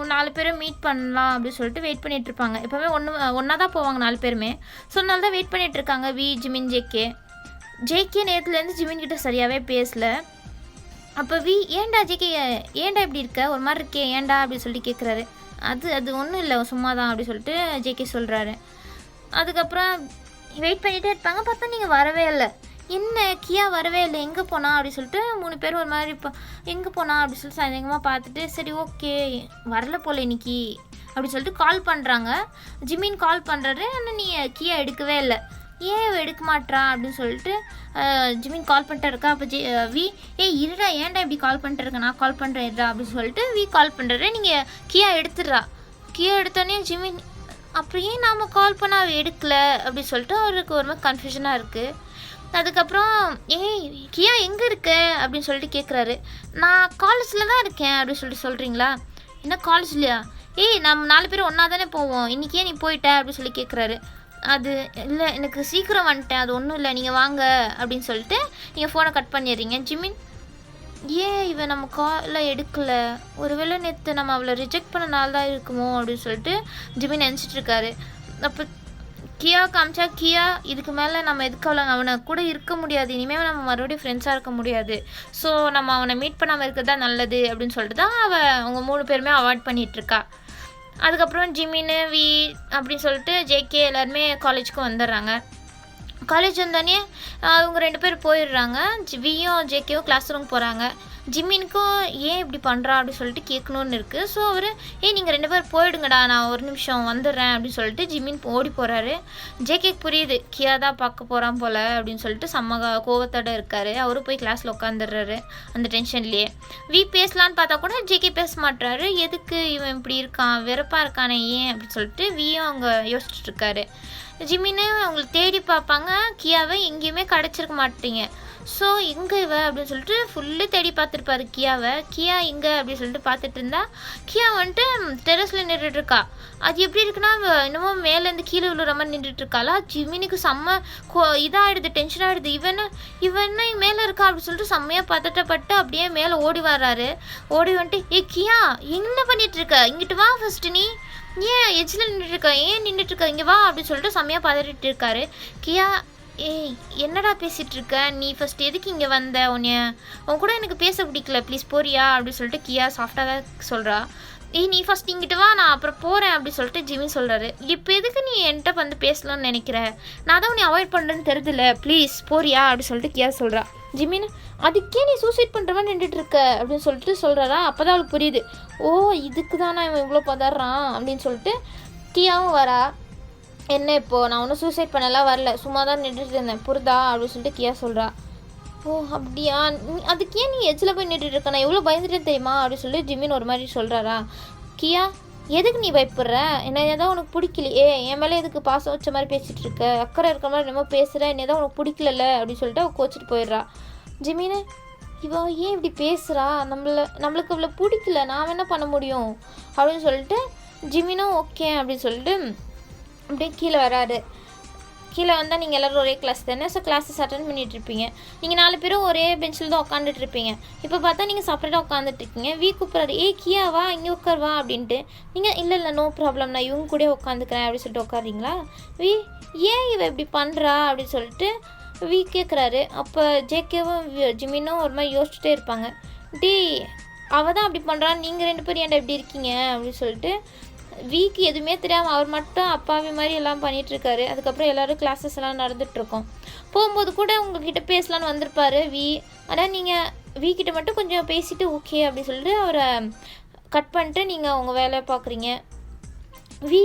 4 பேரும் மீட் பண்ணலாம் அப்படின்னு சொல்லிட்டு வெயிட் பண்ணிகிட்ருப்பாங்க. எப்போவுமே ஒன்றா தான் போவாங்க 4 பேருமே. ஸோ அதனால தான் வெயிட் பண்ணிகிட்ருக்காங்க வி, ஜிமின், ஜேகே நேரத்துலேருந்து ஜிமின்கிட்ட சரியாகவே பேசலை. அப்போ வி ஏன்டா ஜேகே ஏன்டா இப்படி இருக்க, ஒரு மாதிரி இருக்கே ஏன்டா அப்படின்னு சொல்லிட்டு கேட்குறாரு. அது ஒன்றும் இல்லை சும்மா தான் அப்படி சொல்லிட்டு ஜேகே சொல்கிறாரு. அதுக்கப்புறம் வெயிட் பண்ணிகிட்டே இருப்பாங்க. பார்த்தா நீங்கள் வரவே இல்லை. என்ன கியா வரவே இல்லை, எங்கே போனா அப்படின்னு சொல்லிட்டு 3 பேர் ஒரு மாதிரி இப்போ எங்கே போனா அப்படின்னு சொல்லிட்டு சந்தேகமாக பார்த்துட்டு சரி ஓகே வரல போல இன்னைக்கு அப்படின்னு சொல்லிட்டு கால் பண்ணுறாங்க. ஜிமின் கால் பண்ணுறாரு. ஆனால் நீ கியா எடுக்கவே இல்லை, ஏன் எடுக்க மாட்டா அப்படின்னு சொல்லிட்டு ஜிமின் கால் பண்ணிட்டு இருக்கா. அப்போ வி இருடா ஏன்டா இப்படி கால் பண்ணிட்டு இருக்க, நான் கால் பண்ணுறேன் இருடா அப்படின்னு சொல்லிட்டு வி கால் பண்ணுறாரு. நீங்கள் கியா எடுத்துடுறா. கியா எடுத்தோடனே ஜிமின் அப்புறம் ஏன் நாம் கால் பண்ணால் அவள் எடுக்கலை அப்படின்னு சொல்லிட்டு அவருக்கு ஒரு மாதிரி கன்ஃபியூஷனாக இருக்குது. அதுக்கப்புறம் ஏய் கியா எங்கே இருக்க அப்படின்னு சொல்லிட்டு கேட்குறாரு. நான் காலேஜில் தான் இருக்கேன் அப்படின்னு சொல்லிட்டு சொல்கிறீங்களா? என்ன காலேஜ்லையா? ஏய் நம்ம 4 பேரும் ஒன்றா தானே போவோம், இன்றைக்கே நீ போயிட்ட அப்படின்னு சொல்லி கேட்குறாரு. அது இல்லை எனக்கு சீக்கிரம் வந்துட்டேன், அது ஒன்றும் இல்லை, நீங்கள் வாங்க அப்படின்னு சொல்லிட்டு நீங்கள் ஃபோனை கட் பண்ணிடுறீங்க. ஜிமின் ஏன் இவன் நம்ம காலை எடுக்கலை, ஒருவேளை நேற்று நம்ம அவளை ரிஜெக்ட் பண்ணனால தான் இருக்குமோ அப்படின்னு சொல்லிட்டு ஜிமின் நினச்சிட்ருக்காரு. அப்போ கியா காமிச்சா கியா இதுக்கு மேலே நம்ம எதுக்கு அவனை கூட இருக்க முடியாது, இனிமேல் நம்ம மறுபடியும் ஃப்ரெண்ட்ஸாக இருக்க முடியாது, ஸோ நம்ம அவனை மீட் பண்ணாமல் இருக்கிறது தான் நல்லது அப்படின்னு சொல்லிட்டு தான் அவங்க 3 பேருமே அவாய்ட் பண்ணிகிட்ருக்கா. அதுக்கப்புறம் ஜிமின்னு வி அப்படின்னு சொல்லிட்டு ஜேகே எல்லாருமே காலேஜுக்கு வந்துடுறாங்க. காலேஜ் வந்தோடனே அவங்க 2 பேர் போயிடுறாங்க. வியும் ஜேகேவும் கிளாஸ் ரூம் போகிறாங்க. ஜிம்மினுக்கும் ஏன் இப்படி பண்ணுறா அப்படின்னு சொல்லிட்டு கேட்கணுன்னு இருக்குது. ஸோ அவர் நீங்கள் 2 பேர் போயிடுங்கடா, நான் ஒரு நிமிஷம் வந்துடுறேன் அப்படின்னு சொல்லிட்டு ஜிம்மின் ஓடி போகிறாரு. ஜேகேக்கு புரியுது கியா தான் பார்க்க போகிறான் போல் அப்படின்னு சொல்லிட்டு செம்ம கோவத்தோடு இருக்கார். அவரும் போய் கிளாஸில் உட்காந்துடுறாரு அந்த டென்ஷன்லேயே. வி பேசலான்னு பார்த்தா கூட ஜேகே பேச மாட்டுறாரு. எதுக்கு இவன் இப்படி இருக்கான், வெறுப்பாக இருக்கானே ஏன் அப்படின்னு சொல்லிட்டு வியும் அவங்க யோசிச்சுட்ருக்காரு. ஜிம்மின்னு அவங்களை தேடி பார்ப்பாங்க, கியாவை எங்கேயுமே கிடச்சிருக்க மாட்டீங்க. ஸோ எங்கே இவ அப்படின்னு சொல்லிட்டு ஃபுல்லு தேடி பார்த்துருப்பாரு கியாவை. கியா எங்கே அப்படின்னு சொல்லிட்டு பார்த்துட்டு இருந்தா கியா வந்துட்டு டெரஸில் நின்றுட்டுருக்கா. அது எப்படி இருக்குன்னா இன்னமும் மேலேருந்து கீழே விழுற மாதிரி நின்றுட்டுருக்காளா. ஜிமினுக்கு செம்ம இதாகிடுது, டென்ஷன் ஆகிடுது. இவன் மேலே இருக்கா அப்படின்னு சொல்லிட்டு செம்மையாக பதட்டப்பட்டு அப்படியே மேலே ஓடி வர்றாரு. ஓடி வந்துட்டு கியா என்ன பண்ணிகிட்ருக்க, இங்கிட்டு வா ஃபஸ்ட்டு, நீ ஏன் எஜ்ஜில் நின்றுட்டுருக்க, ஏன் நின்றுட்டுருக்க, இங்கே வா அப்படின்னு சொல்லிட்டு செம்மையாக பதறிட்டு இருக்காரு. கியா என்னடா பேசிகிட்டு இருக்க, நீ ஃபஸ்ட் எதுக்கு இங்கே வந்த, உன் கூட எனக்கு பேச பிடிக்கல, ப்ளீஸ் போறியா அப்படின்னு சொல்லிட்டு கியா சாஃப்டாக தான் சொல்கிறா. நீ ஃபஸ்ட் இங்கிட்டு வா, நான் அப்புறம் போகிறேன் அப்படின்னு சொல்லிட்டு ஜிமின் சொல்கிறாரு. இப்போ எதுக்கு நீ என்கிட்ட வந்து பேசலாம்னு நினைக்கிற, நான் தான் நீ அவாய்ட் பண்ணுறேன்னு தெரியுதுல்ல, ப்ளீஸ் போறியா அப்படின்னு சொல்லிட்டு கியா சொல்கிறா. ஜிமின் அதுக்கே நீ சூசைட் பண்ணுற மாதிரி நின்றுட்டுருக்க அப்படின்னு சொல்லிட்டு சொல்கிறாரா. அப்போ தான் அவளுக்கு புரியுது, ஓ இதுக்கு தானே இவன் இவ்வளோ பதறான் அப்படின்னு சொல்லிட்டு கியாவும் வரா. என்ன இப்போது நான் ஒன்றும் சூசைட் பண்ணலாம் வரல, சும்மா தான் நின்றுட்டு இருந்தேன் புரிதா அப்படின்னு சொல்லிட்டு கியா சொல்கிறா. ஓ அப்படியா, அதுக்கே நீ எஜ்ஜில் போய் நின்றுட்டு இருக்க, நான் எவ்வளோ பயந்துட்டேன் தெரியுமா அப்படின்னு சொல்லி ஜிமின் ஒரு மாதிரி சொல்கிறாரா. கியா எதுக்கு நீ பயப்படுற, என்ன ஏதாவது உனக்கு பிடிக்கலையே, என் மேலே எதுக்கு பாசம் வச்ச மாதிரி பேசிகிட்டு இருக்க, அக்கறை இருக்கிற மாதிரி என்னமோ பேசுகிற, என்ன ஏதாவது உனக்கு பிடிக்கல அப்படின்னு சொல்லிட்டு அவள் கோச்சிட்டு போயிடுறா. ஜிமின் இவ ஏன் இப்படி பேசுகிறா, நம்மளுக்கு இவ்வளோ பிடிக்கல, நான் என்ன பண்ண முடியும் அப்படின்னு சொல்லிட்டு ஜிமினும் ஓகே அப்படின்னு சொல்லிட்டு அப்படியே கீழே வராரு. கீழே வந்தால் நீங்கள் எல்லோரும் ஒரே கிளாஸ் தானே, ஸோ கிளாஸஸ் அட்டன் பண்ணிகிட்ருப்பீங்க. நீங்கள் 4 பேரும் ஒரே பெஞ்சில் தான் உட்காந்துட்டு இருப்பீங்க. இப்போ பார்த்தா நீங்கள் செப்பரேட்டாக உட்காந்துட்ருக்கீங்க. வீ கூப்பிட்றாரு, கியா வா இங்கே உட்காருவா அப்படின்ட்டு. நீங்கள் இல்லை நோ ப்ராப்ளம், நான் இவங்க கூட உட்காந்துக்கிறேன் அப்படின்னு சொல்லிட்டு உட்காருறீங்களா. வி ஏன் இவ இப்படி பண்ணுறா அப்படின்னு சொல்லிட்டு வி கேட்குறாரு. அப்போ ஜேகேவும் ஜிமினும் ஒரு மாதிரி யோசிச்சுட்டே இருப்பாங்க. அவள் தான் அப்படி பண்ணுறான்னு நீங்கள் 2 பேரும் ஏன்டா இப்படி இருக்கீங்க அப்படின்னு சொல்லிட்டு வீக்கு எதுவுமே தெரியாமல் அவர் மட்டும் அப்பாவி மாதிரி எல்லாம் பண்ணிகிட்ருக்காரு. அதுக்கப்புறம் எல்லோரும் கிளாஸஸ் எல்லாம் நடந்துகிட்ருக்கோம். போகும்போது கூட உங்கள்கிட்ட பேசலான்னு வந்திருப்பார் வி. ஆனால் நீங்கள் வீக்கிட்ட மட்டும் கொஞ்சம் பேசிவிட்டு ஓகே அப்படின்னு சொல்லிட்டு அவரை கட் பண்ணிட்டு நீங்கள் உங்கள் வேலையை பார்க்குறீங்க. வி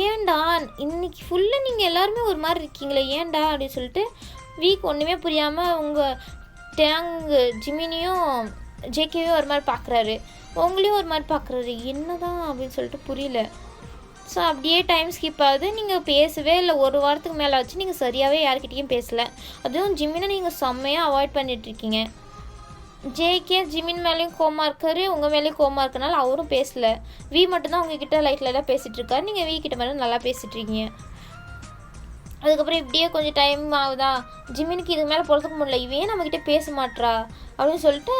ஏன்டா இன்னைக்கு ஃபுல்லாக நீங்கள் எல்லாருமே ஒரு மாதிரி இருக்கீங்களே ஏன்டா அப்படின்னு சொல்லிட்டு வீக் ஒன்றுமே புரியாமல் உங்கள் டேங்கு ஜிமினியும் ஜேகேவையும் ஒரு மாதிரி பார்க்குறாரு. உங்களையும் ஒரு மாதிரி பார்க்குறாரு, என்ன தான் அப்படின்னு சொல்லிட்டு புரியல. ஸோ அப்படியே டைம் ஸ்கிப் ஆகுது. நீங்கள் பேசவே இல்லை, ஒரு வாரத்துக்கு மேலே ஆச்சு, நீங்கள் சரியாகவே யார்கிட்டையும் பேசலை. அதுவும் ஜிமினை நீங்கள் செம்மையாக அவாய்ட் பண்ணிகிட்ருக்கீங்க. ஜேகே ஜிமின் மேலேயும் கோமா இருக்காரு, உங்கள் மேலேயும் கோமா இருக்கனால அவரும் பேசலை. வி மட்டும்தான் உங்ககிட்ட லைட்லலாம் பேசிகிட்டு இருக்காரு, நீங்கள் வி கிட்ட மேலே நல்லா பேசிகிட்ருக்கீங்க. அதுக்கப்புறம் இப்படியே கொஞ்சம் டைம் ஆகுதா, ஜிமினுக்கு இது மேலே பொறுத்துக்க முடியல, இவன் நம்மக்கிட்ட பேச மாட்றா அப்படின்னு சொல்லிட்டு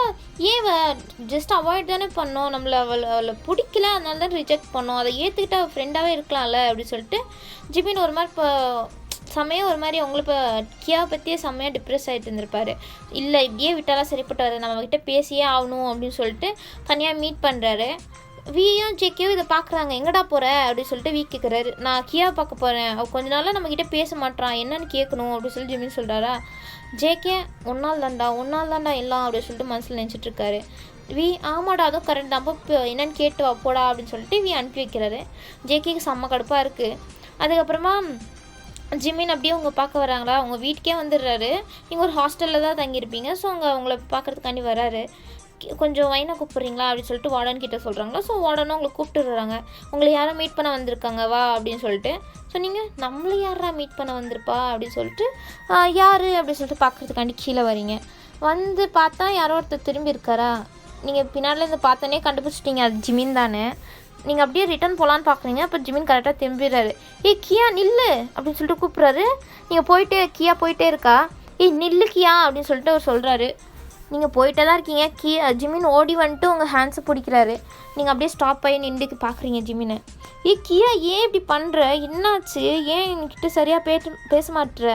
ஏன் ஜஸ்ட் அவாய்ட் தானே பண்ணோம், அவளை பிடிக்கல அதனால தான் ரிஜெக்ட் பண்ணோம், அதை ஏற்றுக்கிட்டு அவள் ஃப்ரெண்டாகவே இருக்கலாம்ல அப்படின்னு சொல்லிட்டு ஜிமின் ஒரு மாதிரி இப்போ செம்மையாக ஒரு மாதிரி அவங்கள இப்போ கியாவை பற்றியே செம்மையாக டிப்ரெஸ் ஆகிட்டு இருந்திருப்பாரு. இல்லை இப்படியே விட்டாலாம் சரிப்பட்டு வராது, நம்மக்கிட்ட பேசியே ஆகணும் அப்படின்னு சொல்லிட்டு தனியாக மீட் பண்ணுறாரு. வியும் ஜேகேவும் இதை பார்க்குறாங்க. எங்கடா போகிற அப்படின்னு சொல்லிட்டு வி கேட்குறாரு. நான் கியாவை பார்க்க போகிறேன், அவள் கொஞ்ச நாளாக நம்மக்கிட்ட பேச மாட்டான், என்னன்னு கேட்கணும் அப்படின்னு சொல்லி ஜிமின் சொல்கிறாரா. ஜேகே ஒன்றால் தாண்டா எல்லாம் அப்படின்னு சொல்லிட்டு மனசில் நினச்சிட்ருக்காரு. வி ஆமாடா அதுவும் கரெக்ட் தான், அப்போ என்னன்னு கேட்டு வா போடா அப்படின்னு சொல்லிட்டு வி அனுப்பி வைக்கிறாரு. ஜேகேக்கு செம்ம கடுப்பாக இருக்குது. அதுக்கப்புறமா ஜிமின் அப்படியே அவங்க பார்க்க வராங்களா, அவங்க வீட்டுக்கே வந்துடுறாரு. நீங்கள் ஒரு ஹாஸ்டலில் தான் தங்கியிருப்பீங்க, ஸோ அவங்கள பார்க்குறதுக்காண்டி வராரு. கொஞ்சம் வைனா கூப்பிட்றீங்களா அப்படின்னு சொல்லிட்டு வார்டன் கிட்ட சொல்கிறாங்களா. ஸோ வார்டனும் உங்களை கூப்பிட்டுடுறாங்க. உங்களை யாரும் மீட் பண்ண வந்திருக்காங்க வா அப்படின்னு சொல்லிட்டு. ஸோ நீங்கள் நம்மளை யாரா மீட் பண்ண வந்திருப்பா அப்படின்னு சொல்லிட்டு யார் அப்படின்னு சொல்லிட்டு பார்க்குறதுக்காண்டி கீழே வரீங்க. வந்து பார்த்தா யாரோ ஒருத்தர் திரும்பி இருக்காரா. நீங்கள் பின்னாடிலேருந்து பார்த்தோன்னே கண்டுபிடிச்சிட்டிங்க அது ஜிமின் தானே. நீங்கள் அப்படியே ரிட்டன் போகலான்னு பார்க்குறீங்க. அப்போ ஜிமின் கரெக்டாக திரும்பிடுறாரு. கியா நில்லு அப்படின்னு சொல்லிட்டு கூப்பிட்றாரு. நீங்கள் போயிட்டே கியா போயிட்டே இருக்கா. நில்லு கியா அப்படின்னு சொல்லிட்டு அவர் சொல்கிறாரு. நீங்கள் போயிட்டே தான் இருக்கீங்க. ஜிமின் ஓடி வந்துட்டு உங்கள் ஹேண்ட்ஸை பிடிக்கிறாரு. நீங்கள் அப்படியே ஸ்டாப் ஆகி நின்றுக்கு பார்க்குறீங்க ஜிமினை. கியா ஏன் இப்படி பண்ணுற, என்னாச்சு, ஏன் என்கிட்ட சரியாக பேச மாட்டுற,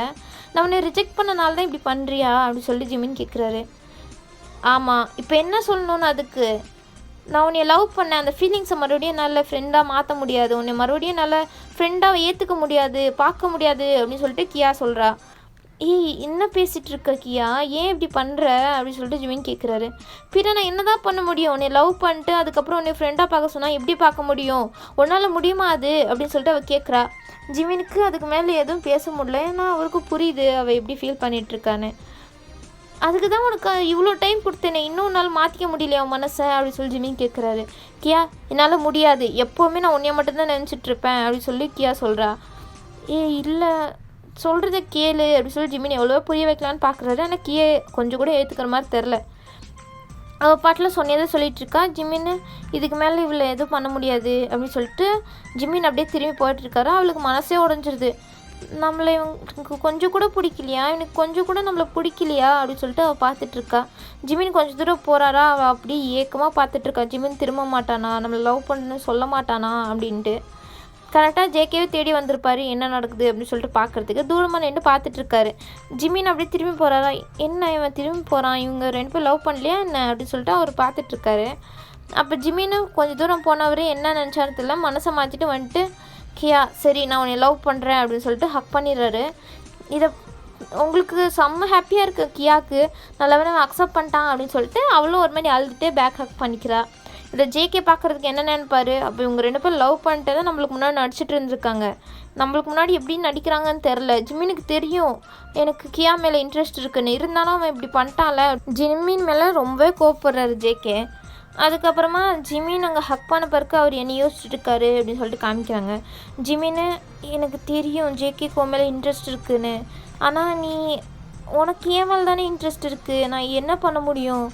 நான் உன்னை ரிஜெக்ட் பண்ணனால தான் இப்படி பண்ணுறியா அப்படின்னு சொல்லி ஜிமின் கேட்குறாரு. ஆமாம், இப்போ என்ன சொல்லணும்னு அதுக்கு, நான் உன்னை லவ் பண்ணேன், அந்த ஃபீலிங்ஸை மறுபடியும் நல்ல ஃப்ரெண்டாக மாற்ற முடியாது, உன்னை மறுபடியும் நல்ல ஃப்ரெண்டாக ஏற்றுக்க முடியாது, பார்க்க முடியாது அப்படின்னு சொல்லிட்டு கியா சொல்கிறா. என்ன பேசிகிட்டு இருக்க கியா, ஏன் இப்படி பண்ணுற அப்படின்னு சொல்லிட்டு ஜிமின் கேட்குறாரு. பின்ன நான் என்ன தான் பண்ண முடியும், உன்னை லவ் பண்ணிட்டு அதுக்கப்புறம் உன்னை ஃப்ரெண்டாக பார்க்க சொன்னால் எப்படி பார்க்க முடியும், உன்னால் முடியுமா அது அப்படின்னு சொல்லிட்டு அவள் கேட்குறா. ஜிமினுக்கு அதுக்கு மேலே எதுவும் பேச முடியல. ஏன்னா அவருக்கு புரியுது அவள் எப்படி ஃபீல் பண்ணிகிட்ருக்கான்னு. அதுக்கு தான் உனக்கு இவ்வளோ டைம் கொடுத்தேனே, இன்னொரு நாள் மாற்றிக்க முடியலையா உன் மனசை அப்படின்னு சொல்லி ஜிமின் கேட்குறாரு. கியா என்னால் முடியாது, எப்போவுமே நான் உன்னைய மட்டும்தான் நினச்சிட்ருப்பேன் அப்படின்னு சொல்லி கியா சொல்கிறா. இல்லை சொல்கிறத கேளு அப்படின்னு சொல்லி ஜிமின் எவ்வளோ புரிய வைக்கலான்னு பார்க்குறாரு. ஆனால் கியா கொஞ்சம் கூட ஏற்றுக்கிற மாதிரி தெரில. அவள் பாட்டில் சொன்னதை சொல்லிகிட்ருக்கா. ஜிமின் இதுக்கு மேலே இவ்வளோ எதுவும் பண்ண முடியாது அப்படின்னு சொல்லிட்டு ஜிமின் அப்படியே திரும்பி போயிட்டுருக்காரு. அவளுக்கு மனசே உடஞ்சிருது. நம்மளை இவனுக்கு கொஞ்சம் கூட பிடிக்கலையா, இவனுக்கு கொஞ்சம் கூட நம்மளை பிடிக்கலையா அப்படின்னு சொல்லிட்டு அவள் பார்த்துட்ருக்கா. ஜிமின் கொஞ்சம் தூரம் போகிறாரா, அவள் அப்படியே ஏக்கமாக பார்த்துட்ருக்கா. ஜிமின் திரும்ப மாட்டானா, நம்மளை லவ் பண்ணு சொல்ல மாட்டானா அப்படின்ட்டு. கரெக்டாக ஜேகேவே தேடி வந்திருப்பாரு என்ன நடக்குது அப்படின்னு சொல்லிட்டு பார்க்குறதுக்கு. தூரமாக நின்று பார்த்துட்ருக்காரு. ஜிமின் அப்படியே திரும்பி போகிறாரா, என்ன இவன் திரும்பி போகிறான், இவங்க 2 பேர் லவ் பண்ணலையா என்ன அப்படின்னு சொல்லிட்டு அவர் பார்த்துட்ருக்காரு. அப்போ ஜிமினும் கொஞ்சம் தூரம் போனவர் என்ன நினச்சாரு தெரியல, மனசை மாற்றிட்டு வந்துட்டு கியா சரி நான் உன்னை லவ் பண்ணுறேன் அப்படின்னு சொல்லிட்டு ஹக் பண்ணிடுறாரு. இதை உங்களுக்கு செம்ம ஹாப்பியாக இருக்குது கியாவுக்கு, நல்லவனே அக்செப்ட் பண்ணிட்டான் அப்படின்னு சொல்லிட்டு அவளும் ஒரு மாதிரி அழுதுகிட்டே பேக் ஹக் பண்ணிக்கிறா. இதை ஜேகே பார்க்குறதுக்கு என்ன நினைப்பாரு, அப்போ இவங்க 2 பேர் லவ் பண்ணிட்டு தான் நம்மளுக்கு முன்னாடி நடிச்சிட்டு இருந்திருக்காங்க, நம்மளுக்கு முன்னாடி எப்படி நடிக்கிறாங்கன்னு தெரில. ஜிமினுக்கு தெரியும் எனக்கு கியா மேலே இன்ட்ரெஸ்ட் இருக்குன்னு, இருந்தாலும் அவன் இப்படி பண்ணிட்டான்ல. ஜிமின் மேலே ரொம்பவே கோவப்படுறாரு ஜேகே. அதுக்கப்புறமா ஜிமின் அங்கே ஹக் பண்ண பிறகு அவர் என்ன யோசிச்சுட்டு இருக்காரு அப்படின்னு சொல்லிட்டு காமிக்கிறாங்க. ஜிமின் எனக்கு தெரியும் ஜேகேக்கு மேலே இன்ட்ரெஸ்ட் இருக்குன்னு, ஆனால் நீ உனக்கு ஏன் மேலே தானே இன்ட்ரெஸ்ட் இருக்குது, நான் என்ன பண்ண முடியும்,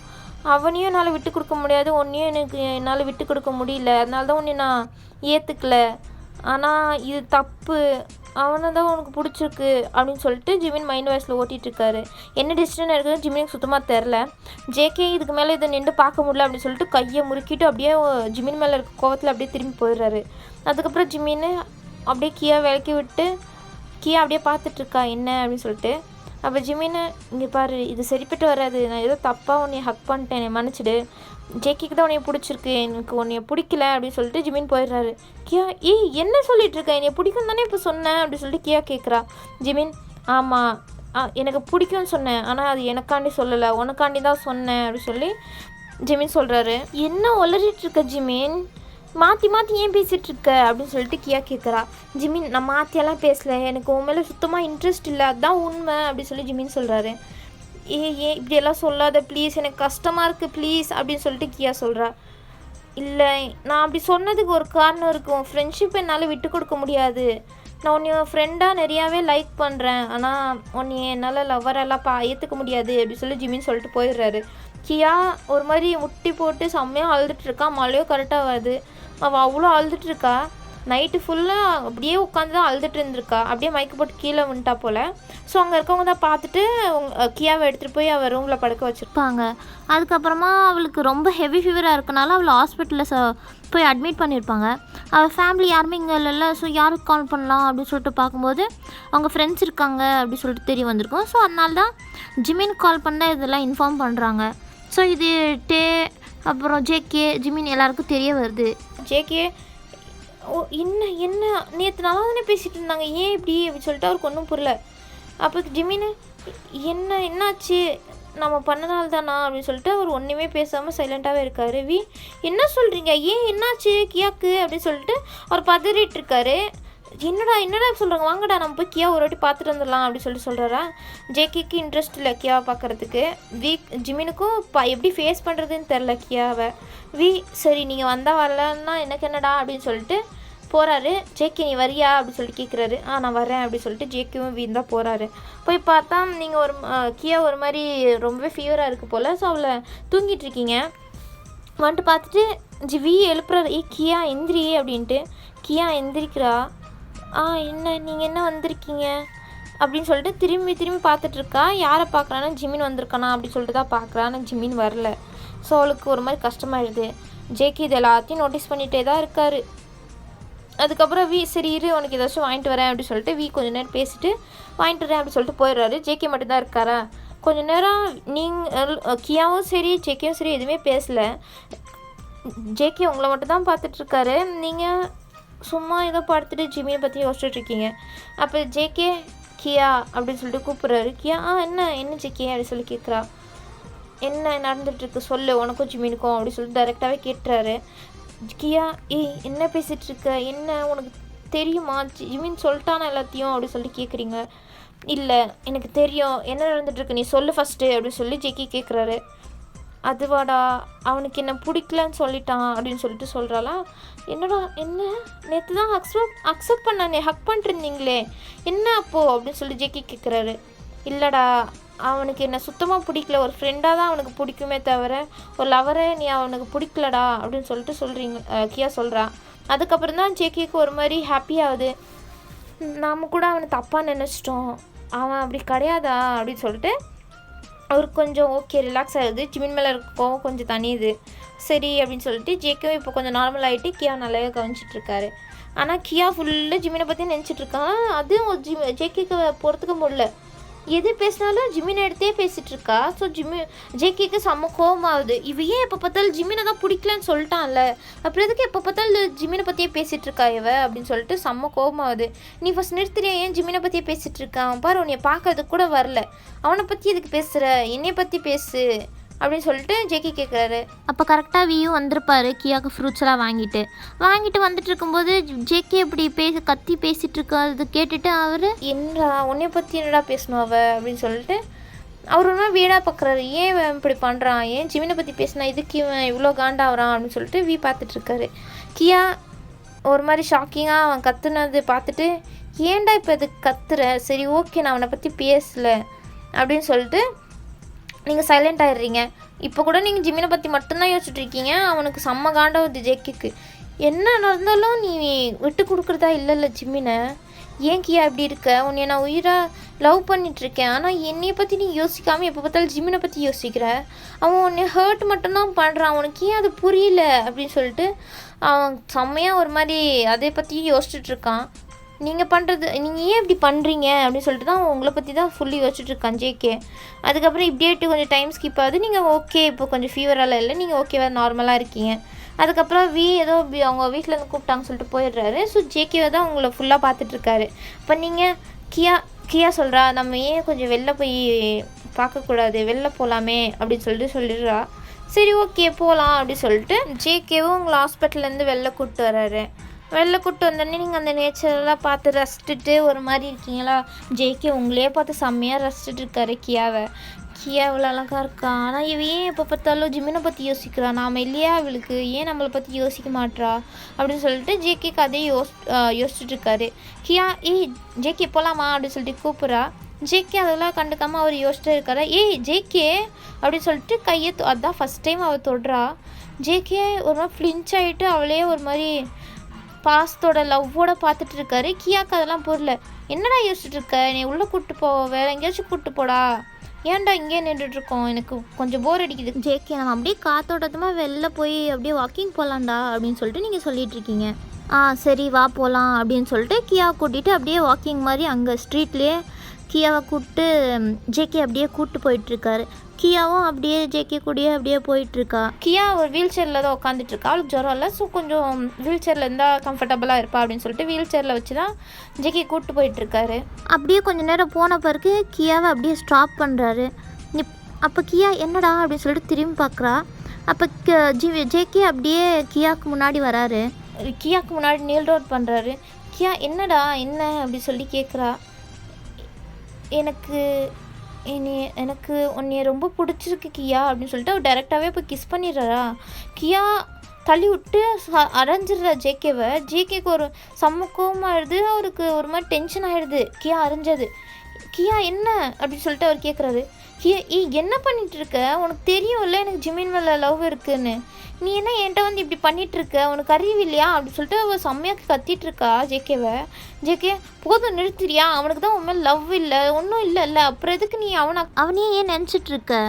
அவனையும் என்னால் விட்டு கொடுக்க முடியாது, உன்னையும் என்னால் விட்டு கொடுக்க முடியல, அதனால தான் உன்னை நான் ஏற்றுக்கல, ஆனால் இது தப்பு, அவனை தான் உனக்கு பிடிச்சிருக்கு அப்படின்னு சொல்லிட்டு ஜிமின் மைண்ட் வாய்ஸில் ஓட்டிகிட்ருக்காரு. என்ன டிசிஷன் இருக்குது ஜிமினுக்கு சுத்தமாக தெரில. ஜேகே இதுக்கு மேலே இதை நின்று பார்க்க முடியல அப்படின்னு சொல்லிட்டு கையை முறுக்கிட்டு அப்படியே ஜிமின் மேலே இருக்க கோவத்தில் அப்படியே திரும்பி போயிடுறாரு. அதுக்கப்புறம் ஜிமின் அப்படியே கியா விளக்கி விட்டு கியா அப்படியே பார்த்துட்ருக்கா என்ன அப்படின்னு சொல்லிட்டு. அப்போ ஜிமின் இங்கே பாரு, இது சரிப்பட்டு வராது, நான் ஏதோ தப்பாக உன்னை ஹக் பண்ணிட்டேன், என்னை மன்னிச்சிடு, ஜேக்கிக்கு தான் உன்னைய பிடிச்சிருக்கு, எனக்கு உன்னைய பிடிக்கல அப்படின்னு சொல்லிட்டு ஜிமின் போயிடுறாரு. கியா என்ன சொல்லிட்டு இருக்க, என்னை பிடிக்கும் தானே இப்போ சொன்னேன் அப்படின்னு சொல்லிட்டு கியா கேட்குறா. ஜிமின் ஆமாம் எனக்கு பிடிக்கும்னு சொன்னேன், ஆனால் அது எனக்காண்டி சொல்லலை, உனக்காண்டி தான் சொன்னேன் அப்படின்னு சொல்லி ஜிமின் சொல்கிறாரு. என்ன உளறிட்டுருக்க ஜிமின், மாற்றி மாற்றி ஏன் பேசிகிட்ருக்க அப்படின்னு சொல்லிட்டு கியா கேட்குறா. ஜிமின் நான் மாற்றியெல்லாம் பேசலை, எனக்கு உன் மேலே சுத்தமாக இன்ட்ரெஸ்ட் இல்லை, அதுதான் உண்மை அப்படின்னு சொல்லி ஜிமின் சொல்கிறாரு. ஏன் இப்படியெல்லாம் சொல்லாத ப்ளீஸ், எனக்கு கஷ்டமாக இருக்குது ப்ளீஸ் அப்படின்னு சொல்லிட்டு கியா சொல்கிறா. இல்லை நான் அப்படி சொன்னதுக்கு ஒரு காரணம் இருக்கும், ஃப்ரெண்ட்ஷிப் என்னால் விட்டு கொடுக்க முடியாது, நான் உன்னை ஃப்ரெண்டாக நிறையாவே லைக் பண்ணுறேன், ஆனால் உன்னை என்னால் லவ்வரெல்லாம் ஏற்றுக்க முடியாது அப்படின்னு சொல்லி ஜிமின் சொல்லிட்டு போயிடுறாரு. கியா ஒரு மாதிரி முட்டி போட்டு செம்மையாக அழுதுட்டுருக்கா. மழையும் கரெக்டாக வருது. அவள் அவ்வளோ அழுதுட்டுருக்கா. நைட்டு ஃபுல்லாக அப்படியே உட்காந்து தான் அழுதுட்டு இருந்திருக்கா. அப்படியே மயக்க போட்டு கீழே வந்துட்டா போல். ஸோ அங்கே இருக்கவங்க தான் பார்த்துட்டு கியாவை எடுத்துகிட்டு போய் அவள் ரூமில் படுக்க வச்சுருப்பாங்க. அதுக்கப்புறமா அவளுக்கு ரொம்ப ஹெவி ஃபீவராக இருக்கனால அவளை ஹாஸ்பிட்டலில் போய் அட்மிட் பண்ணியிருப்பாங்க. அவள் ஃபேமிலி யாருமே இங்கே இல்லைல்ல, ஸோ யாருக்கு கால் பண்ணலாம் அப்படின்னு சொல்லிட்டு பார்க்கும்போது அவங்க ஃப்ரெண்ட்ஸ் இருக்காங்க அப்படின்னு சொல்லிட்டு தெரிய வந்திருக்கும். ஸோ அதனால தான் ஜிமின் கால் பண்ணால் இதெல்லாம் இன்ஃபார்ம் பண்ணுறாங்க. ஸோ இது அப்புறம் ஜேகே ஜிமின் எல்லாருக்கும் தெரிய வருது. ஜேகே என்ன நேற்று நல்லா தானே பேசிகிட்டு இருந்தாங்க, ஏன் இப்படி அப்படின்னு சொல்லிட்டு அவருக்கு ஒன்றும் புரியல. அப்போ ஜிமின் என்னாச்சு, நம்ம பண்ணனால தானா அப்படின்னு சொல்லிட்டு அவர் ஒன்றுமே பேசாமல் சைலண்ட்டாகவே இருக்கார். என்ன சொல்கிறீங்க, ஏன் என்னாச்சு கியாக்கு அப்படின்னு சொல்லிட்டு அவர் பதறிட்டு இருக்காரு. என்னடா என்னடா சொல்கிறாங்க, வாங்கடா நம்ம போய் கியா ஒரு வாட்டி பார்த்துட்டு வந்துடலாம் அப்படி சொல்கிறாரா. ஜேகேக்கு இன்ட்ரெஸ்ட் இல்லை கியாவை பார்க்குறதுக்கு. ஜிமினுக்கும் எப்படி ஃபேஸ் பண்ணுறதுன்னு தெரில கியாவை. சரி நீங்கள் வந்தால் வரலன்னா எனக்கு என்னடா அப்படின்னு சொல்லிட்டு போகிறாரு. ஜேகே நீ வரியா அப்படின்னு சொல்லிட்டு கேட்குறாரு. நான் வரேன் அப்படி சொல்லிட்டு ஜேகேவும் வீண் தான் போகிறாரு. போய் பார்த்தா நீங்கள் கியா ஒரு மாதிரி ரொம்பவே ஃபீவராக இருக்குது போல். ஸோ அவளை தூங்கிட்டு இருக்கீங்க. வந்துட்டு பார்த்துட்டு எழுப்புறாரு. கியா எந்திரி அப்படின்ட்டு. கியா எந்திரிக்கிறா. என்ன நீங்கள் என்ன வந்திருக்கீங்க அப்படின்னு சொல்லிட்டு திரும்பி பார்த்துட்ருக்கா. யாரை பார்க்குறான்னா ஜிமின் வந்திருக்கானா அப்படின்னு சொல்லிட்டு தான் பார்க்குறா. ஆனால் ஜிமின் வரல. ஸோ அவளுக்கு ஒரு மாதிரி கஷ்டமாயிடுது. ஜேகே இது எல்லாத்தையும் நோட்டீஸ் பண்ணிகிட்டே தான் இருக்கார். அதுக்கப்புறம் சரி இரு உனக்கு ஏதாச்சும் வாங்கிட்டு வரேன் அப்படின்னு சொல்லிட்டு கொஞ்சம் நேரம் பேசிட்டு வாங்கிட்டு வரேன் அப்படின்னு சொல்லிட்டு போயிடுறாரு. ஜேகே மட்டும்தான் இருக்காரா. கொஞ்சம் நேரம் கியாவும் சரி ஜேகேவும் சரி எதுவுமே பேசலை. ஜேகே உங்களை மட்டும் தான் பார்த்துட்ருக்காரு. நீங்கள் சும்மா ஏதோ படுத்துட்டு ஜிமியை பற்றி யோசிச்சுட்ருக்கீங்க. அப்போ ஜேகே கியா அப்படின்னு சொல்லிட்டு கூப்பிட்றாரு. கியா என்ன ஜேகே அப்படின்னு சொல்லி கேட்குறா. என்ன நடந்துகிட்ருக்கு சொல்லு உனக்கும் ஜிமினுக்கும் அப்படின்னு சொல்லிட்டு டைரெக்டாகவே கேட்டுறாரு. கியா என்ன பேசிகிட்ருக்க, என்ன உனக்கு தெரியுமா, ஜிமின் சொல்லிட்டானா எல்லாத்தையும் அப்படி சொல்லி கேட்குறீங்க. இல்லை எனக்கு தெரியும் என்ன நடந்துகிட்ருக்கு, நீ சொல்லு ஃபஸ்ட்டு அப்படின்னு சொல்லி ஜேகே கேட்குறாரு. அதுவாடா அவனுக்கு என்ன பிடிக்கலன்னு சொல்லிட்டான் அப்படின்னு சொல்லிட்டு சொல்கிறாளா. என்னடா என்ன நேற்று தான் அக்செப்ட் பண்ணானே, ஹக் பண்ணிருந்தீங்களே என்ன அப்போது அப்படின்னு சொல்லி ஜேகே கேட்குறாரு. இல்லைடா அவனுக்கு என்ன சுத்தமாக பிடிக்கல, ஒரு ஃப்ரெண்டாக தான் அவனுக்கு பிடிக்குமே தவிர ஒரு லவரை நீ அவனுக்கு பிடிக்கலடா அப்படின்னு சொல்லிட்டு சொல்கிறீங்க கியா சொல்கிறா. அதுக்கப்புறம் தான் ஜேகேக்கு ஒரு மாதிரி ஹாப்பியாகுது. நாம் கூட அவனை தப்பாக நினச்சிட்டோம், அவன் அப்படி கிடையாதா அப்படின்னு சொல்லிட்டு அவருக்கு கொஞ்சம் ஓகே ரிலாக்ஸ் ஆகுது. ஜிமின் மேலே இருக்கவும் கொஞ்சம் தனியுது. சரி அப்படின்னு சொல்லிட்டு ஜேகேவும் இப்போ கொஞ்சம் நார்மல் ஆகிட்டு கியா நல்லாவே கவனிச்சிட்ருக்காரு. ஆனால் கியா ஃபுல்லாக ஜிமினை பற்றி நினச்சிட்ருக்காங்க. அதுவும் ஜேகேக்கு பொறுத்துக்க முடியல. எது பேசினாலும் ஜிமினை எடுத்தே பேசிகிட்ருக்கா. ஸோ ஜேகேக்கு செம்ம கோவமாகுது. ஏன் எப்போ பார்த்தாலும் ஜிமினை தான் பிடிக்கலன்னு சொல்லிட்டான்ல, அப்புறம் எதுக்கு எப்போ பார்த்தாலும் ஜிமினை பற்றியே பேசிகிட்ருக்கா அப்படின்னு சொல்லிட்டு செம்ம கோவமாகுது. நீ ஃபஸ்ட் நிறுத்துறியா, ஏன் ஜிமினை பற்றியே பேசிகிட்ருக்கான் பாரு, உன்னை பார்க்கறதுக்கு கூட வரல, அவனை பற்றி எதுக்கு பேசுகிற, என்னைய பற்றி பேசு அப்படின்னு சொல்லிட்டு ஜேகே கேட்குறாரு. அப்போ கரெக்டாக வியும் வந்திருப்பாரு கியாவுக்கு ஃப்ரூட்ஸ் எல்லாம் வாங்கிட்டு வந்துட்டு இருக்கும்போது ஜேகே இப்படி கத்தி பேசிகிட்டு இருக்காது கேட்டுட்டு அவர் என்னடா உன்னைய பற்றி என்னடா பேசணும் அப்படின்னு சொல்லிட்டு அவர் ஒன்றா வீடாக பார்க்குறாரு. ஏன் இப்படி பண்ணுறான், ஏன் ஜிமினை பற்றி பேசினா இதுக்கு இவன் இவ்வளோ காண்டாகிறான் அப்படின்னு சொல்லிட்டு பார்த்துட்ருக்காரு. கியா ஒரு மாதிரி ஷாக்கிங்காக அவன் கத்துனது பார்த்துட்டு ஏன்டா இப்போ இதுக்கு கத்துற, சரி ஓகே நான் அவனை பற்றி பேசலை அப்படின்னு சொல்லிட்டு நீங்கள் சைலண்ட் ஆகிடுறீங்க. இப்போ கூட நீங்கள் ஜிமினை பற்றி மட்டும்தான் யோசிச்சுட்ருக்கீங்க. அவனுக்கு செம்ம காண்டாகுது ஜேகேக்கு. என்ன நடந்தாலும் நீ விட்டு கொடுக்குறதா இல்லைல்ல ஜிமினை, ஏன் கியா இப்படி இருக்க, உன்னை நான் உயிராக லவ் பண்ணிகிட்ருக்கேன், ஆனால் என்னையை பற்றி நீ யோசிக்காமல் எப்போ பார்த்தாலும் ஜிமினை பற்றி யோசிக்கிற, அவன் உன்னை ஹர்ட் மட்டும்தான் பண்ணுறான், அவனுக்கு ஏன் அது புரியல அப்படின்னு சொல்லிட்டு அவன் செம்மையாக ஒரு மாதிரி அதை பற்றி யோசிச்சுட்ருக்கான். நீங்கள் ஏன் இப்படி பண்ணுறீங்க அப்படின்னு சொல்லிட்டு தான் உங்களை பற்றி தான் ஃபுல்லி யோசிச்சுட்ருக்கான் ஜேகே. அதுக்கப்புறம் இப்படியேட்டு கொஞ்சம் டைம் ஸ்கிப் ஆகுது. நீங்கள் ஓகே இப்போ கொஞ்சம் ஃபீவரால் இல்லை, நீங்கள் ஓகேவா நார்மலாக இருக்கீங்க. அதுக்கப்புறம் ஏதோ அவங்க வீட்டிலேருந்து கூப்பிட்டாங்கன்னு சொல்லிட்டு போயிடுறாரு. ஸோ ஜேகேவை தான் உங்களை ஃபுல்லாக பார்த்துட்ருக்காரு. இப்போ நீங்கள் கியா சொல்கிறா நம்ம ஏன் கொஞ்சம் வெளில போய் பார்க்கக்கூடாது, வெளில போகலாமே அப்படின்னு சொல்லிடுறா. சரி ஓகே போகலாம் அப்படின்னு சொல்லிட்டு ஜேகேவும் உங்களை ஹாஸ்பிட்டல்லேருந்து வெளில கூப்பிட்டு வர்றாரு. வெளில கூப்பிட்டு வந்தோடனே நீங்கள் அந்த நேச்சரெல்லாம் பார்த்து ரசிச்சுட்டு ஒரு மாதிரி இருக்கீங்களா. ஜேகே உங்களையே பார்த்து செம்மையாக ரசிச்சுட்டு இருக்காரு கியாவை. கியா இவ்வளோ அழகாக இருக்கா, ஆனால் ஏன் எப்போ பார்த்தாலும் ஜிமினை பற்றி யோசிக்கிறா, நாம் இல்லையா அவளுக்கு, ஏன் நம்மளை பற்றி யோசிக்க மாட்றா அப்படின்னு சொல்லிட்டு ஜேகேக்கு அதே யோசிச்சுட்டு இருக்காரு. கியா ஜேகே போகலாமா அப்படின்னு சொல்லிட்டு கூப்பிட்றா. ஜேகே அதெல்லாம் கண்டுக்காமல் அவர் யோசிச்சுட்டு இருக்காரா. ஜேகே அப்படின்னு சொல்லிட்டு கையை அதான் ஃபஸ்ட் டைம் அவள் தொடுறா. ஜேகே ஒரு மாதிரி ஃப்ளின்ச் ஆகிட்டு அவளே ஒரு மாதிரி பாஸ்தோட லவ்வோட பார்த்துட்டு இருக்காரு. கியாக்கு அதெல்லாம் புரியல. என்னடா யோசிச்சுட்டு இருக்க, நீ உள்ளே கூப்பிட்டு போ, வேறு எங்கேயாச்சும் கூப்பிட்டு போடா, ஏன்டா இங்கே நின்றுட்டுருக்கோம், எனக்கு கொஞ்சம் போர் அடிக்குது. ஜேகே நம்ம அப்படியே காத்தோட்டமாக வெளில போய் அப்படியே வாக்கிங் போகலான்டா அப்படின்னு சொல்லிட்டு நீங்கள் சொல்லிகிட்ருக்கீங்க. சரி வா போகலாம் அப்படின்னு சொல்லிட்டு கியாவை கூட்டிகிட்டு அப்படியே வாக்கிங் மாதிரி அங்கே ஸ்ட்ரீட்லேயே கியாவை கூப்பிட்டு ஜேகே அப்படியே கூப்பிட்டு போயிட்டுருக்காரு. கியாவும் அப்படியே ஜேகே கூடயே அப்படியே போயிட்டுருக்கா. கியா ஒரு வீல் சேரில் தான் உட்காந்துட்ருக்கா. அவளுக்கு ஜுரம் இல்லை. ஸோ கொஞ்சம் வீல் சேரில் இருந்தால் கம்ஃபர்டபுளாக இருப்பா அப்படின்னு சொல்லிட்டு வீல் சேரில் வச்சு தான் ஜேகே கூப்பிட்டு போயிட்டுருக்காரு. அப்படியே கொஞ்சம் நேரம் போன பிறகு கியாவை அப்படியே ஸ்டாப் பண்ணுறாரு. அப்போ கியா என்னடா அப்படின்னு சொல்லிட்டு திரும்பி பார்க்குறா. அப்போ ஜேகே அப்படியே கியாவுக்கு முன்னாடி வராரு. கியாவுக்கு முன்னாடி நீல் ரோட் பண்ணுறாரு. கியா என்னடா என்ன அப்படி சொல்லி கேட்குறா. எனக்கு எனக்கு உன்னைய ரொம்ப பிடிச்சிருக்கு கியா அப்படின்னு சொல்லிட்டு அவர் டைரெக்டாகவே போய் கிஸ் பண்ணிடுறாரா. கியா தள்ளி விட்டு அரைஞ்சிடுறா ஜேகேவை. ஜேகேக்கு ஒரு செம்ம கோவமாகிடுது. அவருக்கு ஒரு மாதிரி டென்ஷன் ஆகிடுது கியா அரைஞ்சது. கியா என்ன அப்படின்னு சொல்லிட்டு அவர் கேட்குறாரு. கியா என்ன பண்ணிகிட்டு இருக்க, உனக்கு தெரியும்ல எனக்கு ஜிமின் மேலே லவ் இருக்குன்னு, நீ என்ன என்கிட்ட வந்து இப்படி பண்ணிகிட்ருக்க, உனக்கு அறிவு இல்லையா அப்படின்னு சொல்லிட்டு அவள் செம்மையாக கத்திகிட்ருக்கா ஜேகேவை. ஜேகே போதும் நிறுத்துறியா, அவனுக்கு தான் உன் மேலே லவ் இல்லை ஒன்றும் இல்லைல்ல, அப்புறம் எதுக்கு நீ அவனையே ஏன் நினச்சிட்ருக்க,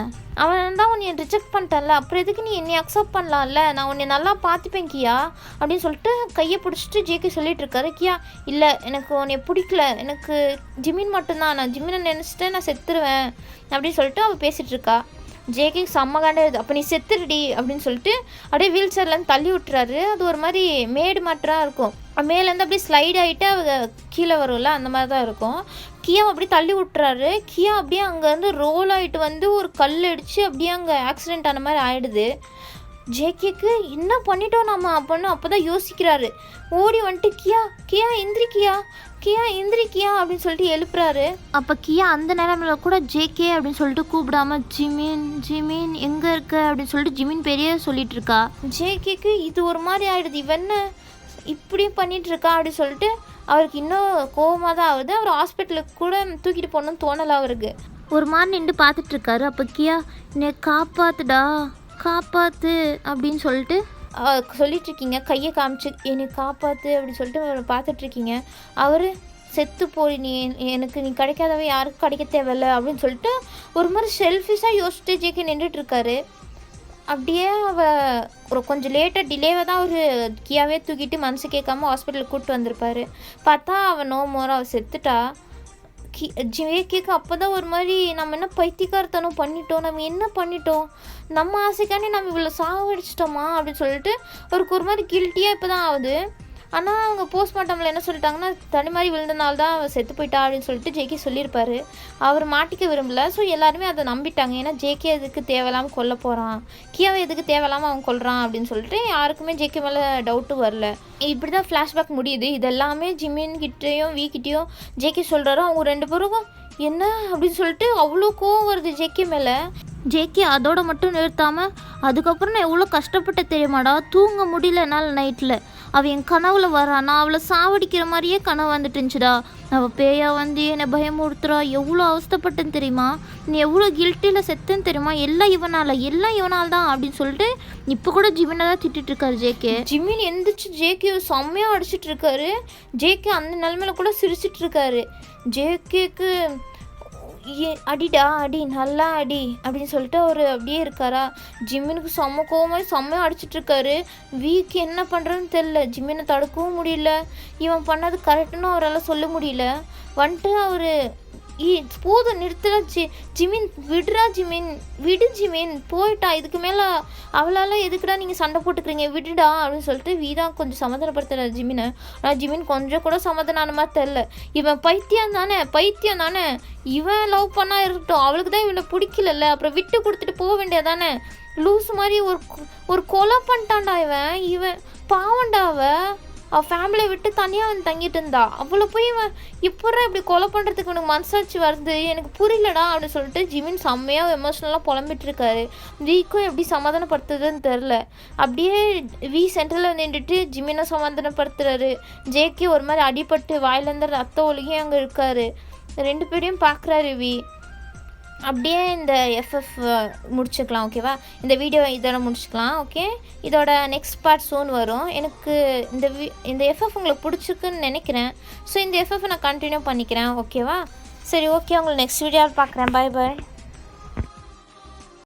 அவன் தான் உன்னை ரிஜெக்ட் பண்ணிட்டான்ல, அப்புறம் எதுக்கு நீ என்னை அக்செப்ட் பண்ணலாம்ல, நான் உன்னை நல்லா பார்த்துப்பேன் கியா அப்படின்னு சொல்லிட்டு கையை பிடிச்சிட்டு ஜேகே சொல்லிட்டு இருக்காரு. கியா இல்லை எனக்கு உன்னை பிடிக்கல, எனக்கு ஜிமின் மட்டும்தான், நான் ஜிமினை நினச்சிட்டு நான் செத்துருவேன் அப்படின்னு சொல்லிட்டு அவள் பேசிகிட்டு இருக்கா. ஜேகே செம்ம காண்டாயிடுது. அப்போ நீ செத்துடுடி அப்படின்னு சொல்லிட்டு அப்படியே வீல் சேர்லேருந்து தள்ளி விட்டுறாரு. அது ஒரு மாதிரி மேடு மாற்றாக இருக்கும், மேலேருந்து அப்படியே ஸ்லைட் ஆகிட்டு அவ கீழே வரும்ல அந்த மாதிரி தான் இருக்கும். கியா அப்படியே தள்ளி விட்டுறாரு. கியா அப்படியே அங்கேருந்து ரோல் ஆகிட்டு வந்து ஒரு கல் அடித்து அப்படியே அங்கே ஆக்சிடெண்ட் ஆன மாதிரி ஆகிடுது. ஜேகேக்கு என்ன பண்ணிட்டோம் நம்ம அப்படின்னு அப்போ தான் யோசிக்கிறாரு. ஓடி வந்துட்டு கியா கியா எந்திரி கியா கியா எந்திரி கியா அப்படின்னு சொல்லிட்டு எழுப்புறாரு. அப்போ கியா அந்த நேரமில்ல கூட ஜேகே அப்படின்னு சொல்லிட்டு கூப்பிடாம ஜிமின் ஜிமின் எங்கே இருக்க அப்படின்னு சொல்லிட்டு ஜிமின் பெரிய சொல்லிட்டு இருக்கா. ஜேகேக்கு இது ஒரு மாதிரி ஆகிடுது, இவன் இப்படி பண்ணிட்டு இருக்கா அப்படின்னு சொல்லிட்டு அவருக்கு இன்னும் கோவமாக தான் ஆகுது. அவர் ஹாஸ்பிட்டலுக்கு கூட தூக்கிட்டு போகணும்னு தோணலை அவருக்கு. ஒரு மாதிரி நின்று பார்த்துட்ருக்காரு. அப்போ கியா என்னை காப்பாத்துடா காப்பாற்று அப்படின்னு சொல்லிட்டு சொல்லிட்டுருக்கீங்க, கையை காமிச்சு என்னை காப்பாற்று அப்படின்னு சொல்லிட்டு பார்த்துட்ருக்கீங்க. அவர் செத்து போய் நீ எனக்கு நீ கிடைக்காதவ யாருக்கும் கிடைக்க தேவையில்ல அப்படின்னு சொல்லிட்டு ஒரு மாதிரி செல்ஃபிஷாக யோசிச்சுட்டு ஜேகே நின்றுட்டுருக்காரு. அப்படியே ஒரு கொஞ்சம் லேட்டாக டிலேவாக தான் அவர் கியாவே தூக்கிட்டு மனசு கேட்காம ஹாஸ்பிட்டலுக்கு கூப்பிட்டு வந்திருப்பார். பார்த்தா அவன் நோ மோர் அவள் செத்துட்டா. ஜேகேக்கு அப்போ தான் ஒரு மாதிரி நம்ம என்ன பைத்தியக்காரத்தனம் பண்ணிட்டோம், நம்ம என்ன பண்ணிட்டோம், நம்ம ஆசைக்காண்டி நம்ம இவ்வளோ சாவடிச்சிட்டோமா அப்படின்னு சொல்லிட்டு அவருக்கு ஒரு மாதிரி கில்ட்டியாக இப்போ தான் ஆகுது. ஆனால் அவங்க போஸ்ட்மார்ட்டமில் என்ன சொல்லிட்டாங்கன்னா தனி மாதிரி விழுந்தனால தான் அவள் செத்து போயிட்டா அப்படின்னு சொல்லிட்டு ஜேகே சொல்லியிருப்பார். அவர் மாட்டிக்க விரும்பல. ஸோ எல்லாருமே அதை நம்பிட்டாங்க. ஏன்னா ஜேகே எதுக்கு தேவையில்லாமல் கொல்ல போகிறான், கியாவை எதுக்கு தேவையில்லாமல் அவன் கொல்கிறான் அப்படின்னு சொல்லிட்டு யாருக்குமே ஜேகே மேலே டவுட்டு வரல. இப்படி தான் ஃப்ளாஷ்பேக் முடியுது. இதெல்லாமே ஜிமின் கிட்டேயும் வீக்கிட்டேயும் ஜேகே சொல்கிறாரோ. அவங்க ரெண்டு பேரும் என்ன அப்படின்னு சொல்லிட்டு அவ்வளோ கோவம் வருது ஜேகே மேலே. ஜேகே அதோட மட்டும் நிறுத்தாமல் அதுக்கப்புறம் நான் எவ்வளோ கஷ்டப்பட்ட தெரியுமாடா, தூங்க முடியல என்னால் நைட்டில், அவள் என் கனவுல வரா, நான் அவளை சாவடிக்கிற மாதிரியே கனவு வந்துட்டு இருந்துச்சுடா, அவள் பேயா வந்து என்னை பயமுறுத்துறா, எவ்வளோ அவஸ்தப்பட்டேன்னு தெரியுமா, நீ எவ்வளோ கில்ட்டியில் செத்துன்னு தெரியுமா, எல்லாம் இவனால் தான் அப்படின்னு சொல்லிட்டு இப்போ கூட ஜிமினை தான் திட்டிட்டு இருக்காரு ஜேகே. ஜிமின் எந்திரிச்சு ஜேகே செம்மையாக அடிச்சிட்டு இருக்காரு. ஜேகே அந்த நிலைமையில கூட சிரிச்சிட்டு இருக்காரு. ஜேகேக்கு அடிடா அடி நல்லா அடி அப்படின்னு சொல்லிட்டு அவர் அப்படியே இருக்காரா. ஜிம்மினுக்கு செம்ம கோவமாக செம்மையாக அடிச்சிட்ருக்காரு. வீக் என்ன பண்ணுறதுன்னு தெரில, ஜிம்மினை தடுக்கவும் முடியல, இவன் பண்ணது கரெக்டுன்னு அவரால் சொல்ல முடியல. வந்துட்டு அவர் போதும் நிறுத்துறா ஜிமின் விடுறா ஜிமின் விடு ஜிமின் போயிட்டா, இதுக்கு மேலே அவளால் எதுக்குடா நீங்கள் சண்டை போட்டுக்கிறீங்க விடுடா அப்படின்னு சொல்லிட்டு வீதா கொஞ்சம் சமாதானப்படுத்துகிற ஜிமினை. ஆனால் ஜிமின் கொஞ்சம் கூட சமாதான மாதிரி தெரில. இவன் பைத்தியம் தானே, இவன் லவ் பண்ணா இருக்கட்டும், அவளுக்கு தான் இவனை பிடிக்கலல்ல, அப்புறம் விட்டு கொடுத்துட்டு போக வேண்டியதானே, லூஸ் மாதிரி ஒரு கொலை பண்ணிட்டான்டா இவன் பாவண்டா. அவள் ஃபேமிலியை விட்டு தனியாக வந்து தங்கிட்டு இருந்தா, அவளை போய் இவன் இப்போதான் இப்படி கொலை பண்ணுறதுக்கு எனக்கு மனசாட்சி வருது, எனக்கு புரியலடா அப்படின்னு சொல்லிட்டு ஜிமின் செம்மையாக எமோஷ்னலாக புலம்பிட்டுருக்காரு. வீக்கும் எப்படி சமாதானப்படுத்துறதுன்னு தெரில. அப்படியே சென்டரில் நின்றுட்டு ஜிமினை சமாதானப்படுத்துறாரு. ஜேகே ஒரு மாதிரி அடிபட்டு வாயிலேருந்து ரத்த ஒழுகி அங்கே இருக்காரு. ரெண்டு பேரையும் பார்க்குறாரு அப்படியே இந்த எஃப்எஃப் முடிச்சுக்கலாம். ஓகேவா, இந்த வீடியோ இதோட முடிச்சுக்கலாம். ஓகே, இதோட நெக்ஸ்ட் பார்ட் சூன் வரும். எனக்கு இந்த எஃப்எஃப் உங்களுக்கு பிடிச்சிருக்குன்னு நினைக்கிறேன். ஸோ இந்த எஃப்எஃப் நான் கண்டினியூ பண்ணிக்கிறேன். ஓகேவா, சரி ஓகே, உங்களை நெக்ஸ்ட் வீடியோவில் பார்க்குறேன். பாய் பாய்.